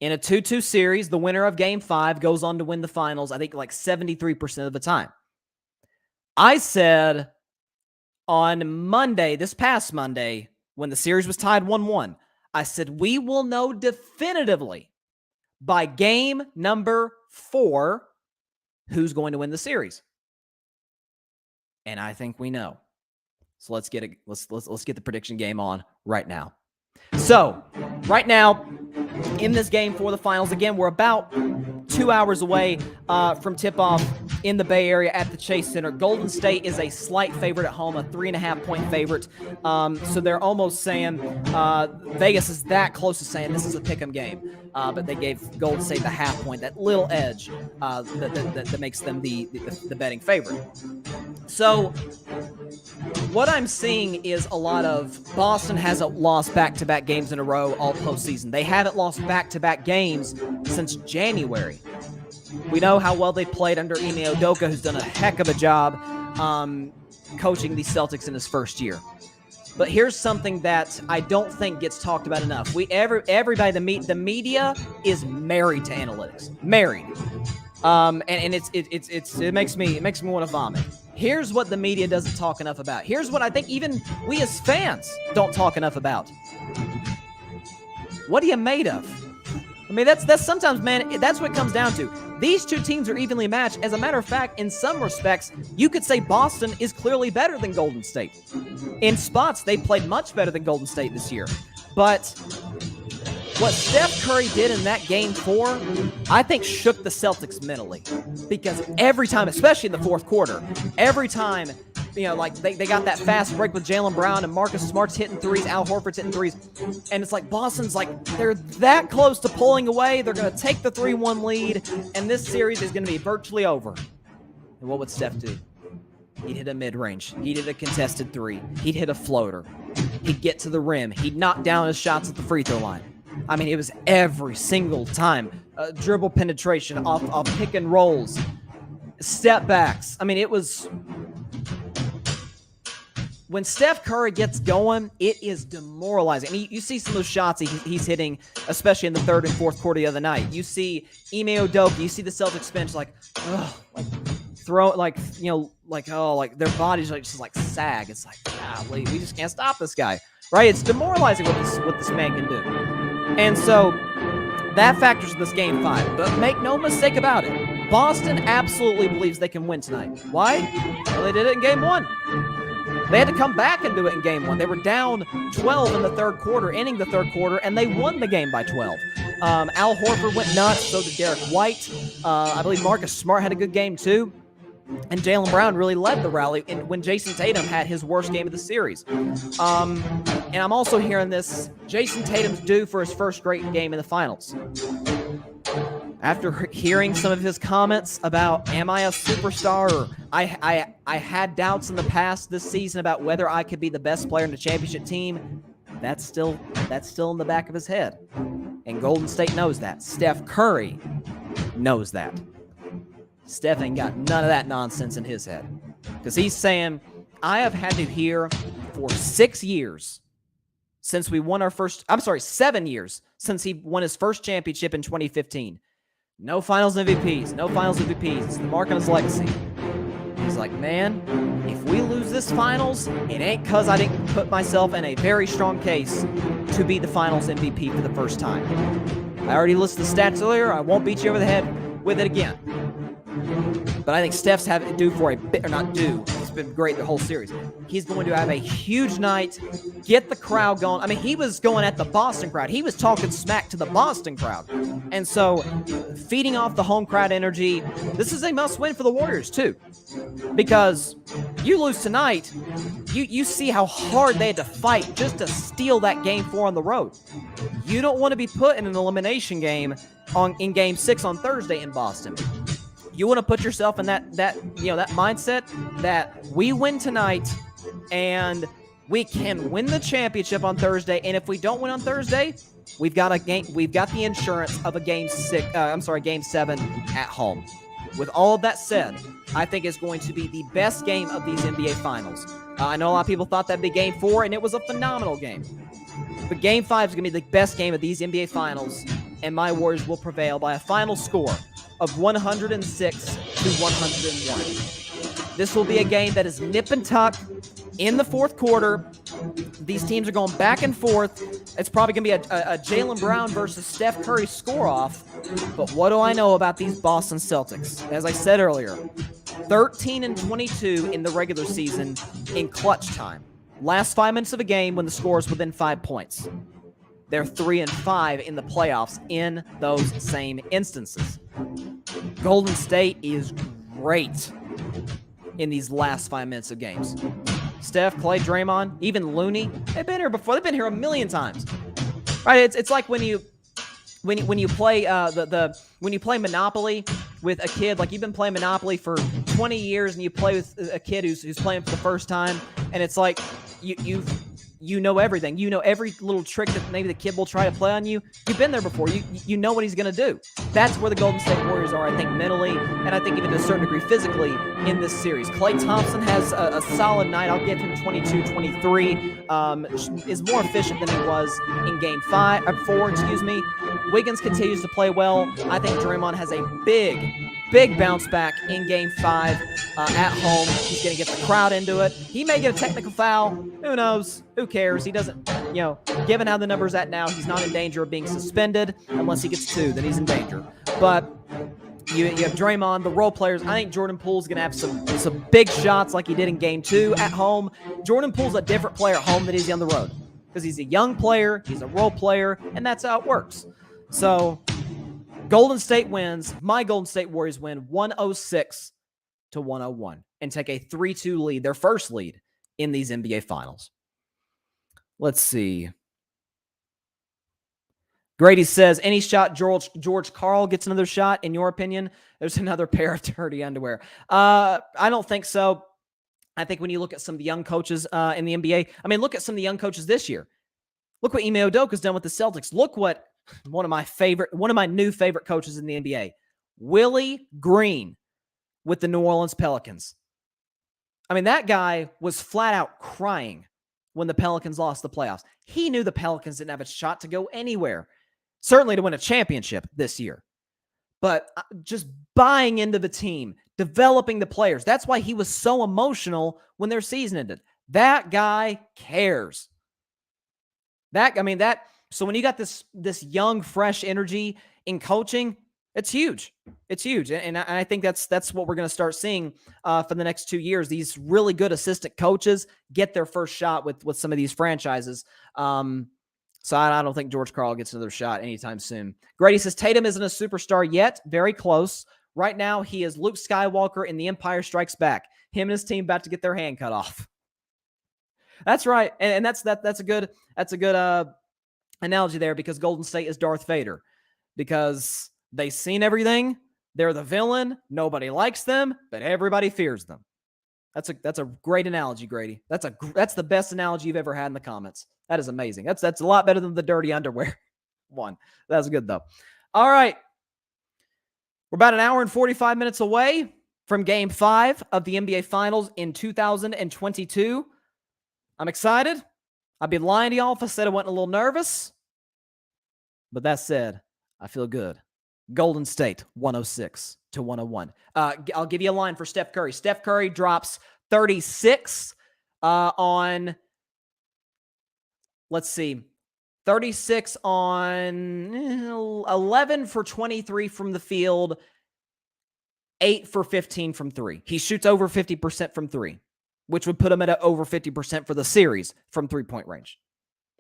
In a 2-2 series, the winner of Game 5 goes on to win the finals, I think like 73% of the time. I said on Monday, this past Monday, when the series was tied 1-1, I said we will know definitively by game number 4 who's going to win the series. And I think we know. So let's get the prediction game on right now. So, right now, in this game for the finals, again, we're about 2 hours away from tip-off in the Bay Area at the Chase Center. Golden State is a slight favorite at home, a 3.5-point favorite. So they're almost saying Vegas is that close to saying this is a pick 'em game. But they gave Golden State the half point, that little edge that makes them the betting favorite. So what I'm seeing is a lot of Boston hasn't lost back-to-back games in a row all postseason. They haven't lost back-to-back games since January. We know how well they played under Ime Udoka, who's done a heck of a job coaching the Celtics in his first year. But here's something that I don't think gets talked about enough. Everybody, the media is married to analytics. Married. And it makes me want to vomit. Here's what the media doesn't talk enough about. Here's what I think even we as fans don't talk enough about. What are you made of? I mean, that's sometimes, man, that's what it comes down to. These two teams are evenly matched. As a matter of fact, in some respects, you could say Boston is clearly better than Golden State. In spots, they played much better than Golden State this year. But what Steph Curry did in that game 4, I think shook the Celtics mentally. Because every time, especially in the fourth quarter, every time, like they got that fast break with Jaylen Brown and Marcus Smart's hitting threes, Al Horford's hitting threes. And it's like Boston's like, they're that close to pulling away. They're going to take the 3-1 lead, and this series is going to be virtually over. And what would Steph do? He'd hit a mid-range. He'd hit a contested 3. He'd hit a floater. He'd get to the rim. He'd knock down his shots at the free throw line. I mean, it was every single time. Dribble penetration, off pick and rolls, step backs. I mean, it was... When Steph Curry gets going, it is demoralizing. I mean, you see some of those shots he's hitting, especially in the third and fourth quarter the other night. You see Ime Udoka, you see the Celtics bench like their bodies just sag. It's like, golly, we just can't stop this guy, right? It's demoralizing what this man can do. And so That factors in this game 5. But make no mistake about it. Boston absolutely believes they can win tonight. Why? Well, they did it in game 1. They had to come back and do it in game 1. They were down 12 in the third quarter, ending the third quarter, and they won the game by 12. Al Horford went nuts, so did Derek White. I believe Marcus Smart had a good game too. And Jaylen Brown really led the rally when Jayson Tatum had his worst game of the series. And I'm also hearing this, Jayson Tatum's due for his first great game in the finals. After hearing some of his comments about, am I a superstar? Or I had doubts in the past this season about whether I could be the best player in the championship team. That's still in the back of his head. And Golden State knows that. Steph Curry knows that. Steph ain't got none of that nonsense in his head. Because he's saying, I have had to hear for 6 years since we won our first, 7 years since he won his first championship in 2015. No finals MVPs, no finals MVPs. It's the mark on his legacy. He's like, man, if we lose this finals, it ain't because I didn't put myself in a very strong case to be the finals MVP for the first time. I already listed the stats earlier. I won't beat you over the head with it again. But I think Steph's due for a bit, or not due. It's been great the whole series. He's going to have a huge night, get the crowd going. I mean, he was going at the Boston crowd. He was talking smack to the Boston crowd. And so, feeding off the home crowd energy, this is a must-win for the Warriors, too. Because you lose tonight, you see how hard they had to fight just to steal that Game 4 on the road. You don't want to be put in an elimination game in Game 6 on Thursday in Boston. You want to put yourself in that mindset that we win tonight and we can win the championship on Thursday. And if we don't win on Thursday, we've got the insurance of a Game 7 at home. With all of that said, I think it's going to be the best game of these NBA Finals. I know a lot of people thought that'd be Game 4, and it was a phenomenal game. But Game 5 is going to be the best game of these NBA Finals, and my Warriors will prevail by a final score of 106 to 101. This will be a game that is nip and tuck in the fourth quarter. These teams are going back and forth. It's probably going to be a Jaylen Brown versus Steph Curry score-off. But what do I know about these Boston Celtics? As I said earlier, 13-22 in the regular season in clutch time. Last 5 minutes of a game when the score is within 5 points. They're 3-5 in the playoffs in those same instances. Golden State is great in these last 5 minutes of games. Steph, Klay, Draymond, even Looney, they've been here before. They've been here a million times. Right? It's like when you play when you play Monopoly with a kid, like you've been playing Monopoly for 20 years and you play with a kid who's playing for the first time, and it's like you know everything. You know every little trick that maybe the kid will try to play on you. You've been there before. You know what he's going to do. That's where the Golden State Warriors are, I think, mentally, and I think even to a certain degree physically in this series. Klay Thompson has a solid night. I'll give him 22-23. Is more efficient than he was in Game 4. Wiggins continues to play well. I think Draymond has a big bounce back in Game 5 at home. He's going to get the crowd into it. He may get a technical foul. Who knows? Who cares? He doesn't, given how the number's at now, he's not in danger of being suspended unless he gets 2. Then he's in danger. But you have Draymond, the role players. I think Jordan Poole's going to have some big shots like he did in Game 2 at home. Jordan Poole's a different player at home than he is on the road because he's a young player, he's a role player, and that's how it works. So Golden State wins. My Golden State Warriors win 106 to 101 and take a 3-2 lead, their first lead in these NBA Finals. Let's see. Grady says, any shot George Karl gets another shot, in your opinion? There's another pair of dirty underwear. I don't think so. I think when you look at some of the young coaches in the NBA, look at some of the young coaches this year. Look what Ime Udoka's done with the Celtics. Look what one of my new favorite coaches in the NBA, Willie Green with the New Orleans Pelicans. That guy was flat out crying when the Pelicans lost the playoffs. He knew the Pelicans didn't have a shot to go anywhere, certainly to win a championship this year. But just buying into the team, developing the players. That's why he was so emotional when their season ended. That guy cares. That So when you got this young, fresh energy in coaching, it's huge. It's huge. And I think that's what we're going to start seeing for the next 2 years. These really good assistant coaches get their first shot with some of these franchises. So I don't think George Karl gets another shot anytime soon. Grady says Tatum isn't a superstar yet. Very close. Right now, he is Luke Skywalker in The Empire Strikes Back. Him and his team about to get their hand cut off. That's right. And that's a good analogy there, because Golden State is Darth Vader. Because they've seen everything. They're the villain. Nobody likes them, but everybody fears them. That's a great analogy, Grady. That's the best analogy you've ever had in the comments. That is amazing. That's a lot better than the dirty underwear one. That's good though. All right. We're about an hour and 45 minutes away from Game 5 of the NBA Finals in 2022. I'm excited. I'd be lying to y'all if I said I wasn't a little nervous. But that said, I feel good. Golden State, 106-101. I'll give you a line for Steph Curry. Steph Curry drops 36 on, let's see, 36 on 11 for 23 from the field, 8 for 15 from 3. He shoots over 50% from 3, which would put him at over 50% for the series from 3-point range.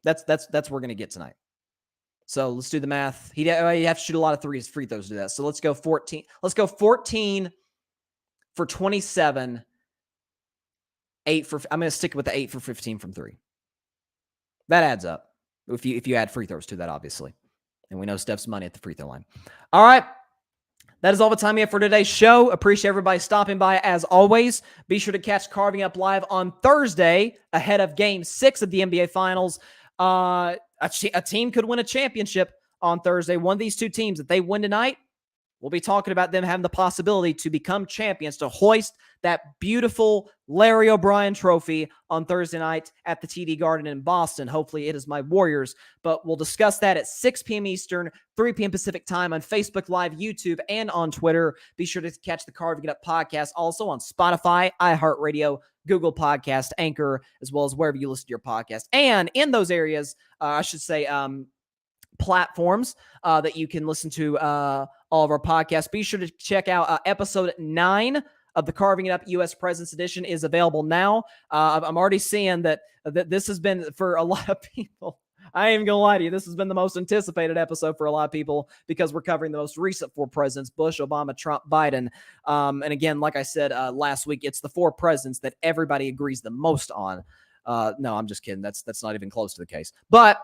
That's what we're going to get tonight. So let's do the math. You have to shoot a lot of free throws to do that. So let's go 14. Let's go 14 for 27. 8 for. I'm going to stick with the 8 for 15 from 3. That adds up if you add free throws to that, obviously. And we know Steph's money at the free throw line. All right. That is all the time we have for today's show. Appreciate everybody stopping by as always. Be sure to catch Carving Up Live on Thursday ahead of Game 6 of the NBA Finals. A team could win a championship on Thursday. One of these two teams, if they win tonight, we'll be talking about them having the possibility to become champions, to hoist that beautiful Larry O'Brien trophy on Thursday night at the TD Garden in Boston. Hopefully it is my Warriors, but we'll discuss that at 6 p.m. Eastern, 3 p.m. Pacific time on Facebook Live, YouTube, and on Twitter. Be sure to catch the Carving It Up podcast also on Spotify, iHeartRadio, Google Podcast, Anchor, as well as wherever you listen to your podcast. And in those areas, platforms that you can listen to all of our podcasts. Be sure to check out episode 9 of the Carving It Up U.S. Presidents Edition is available now. I'm already seeing that this has been, for a lot of people, I ain't even gonna lie to you, this has been the most anticipated episode for a lot of people because we're covering the most recent 4 presidents: Bush, Obama, Trump, Biden. And again, like I said last week, it's the 4 presidents that everybody agrees the most on. No, I'm just kidding. That's not even close to the case. But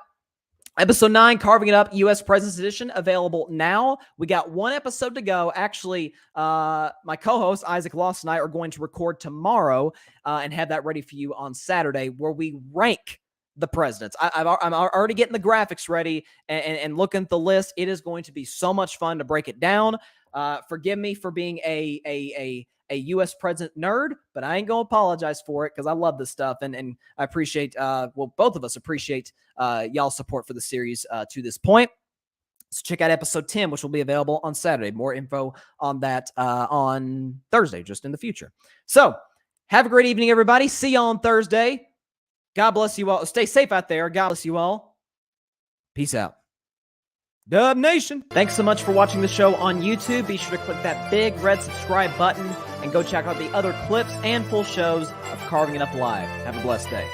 episode 9, Carving It Up, U.S. Presidents Edition, available now. We got 1 episode to go. Actually, my co-host, Isaac Loss, and I are going to record tomorrow and have that ready for you on Saturday, where we rank the presidents. I'm already getting the graphics ready and looking at the list. It is going to be so much fun to break it down. Forgive me for being a U.S. president nerd, but I ain't going to apologize for it because I love this stuff. And I appreciate, both of us appreciate y'all's support for the series to this point. So check out episode 10, which will be available on Saturday. More info on that on Thursday, just in the future. So have a great evening, everybody. See you on Thursday. God bless you all. Stay safe out there. God bless you all. Peace out. Dub Nation. Thanks so much for watching the show on YouTube. Be sure to click that big red subscribe button and go check out the other clips and full shows of Carving It Up Live. Have a blessed day.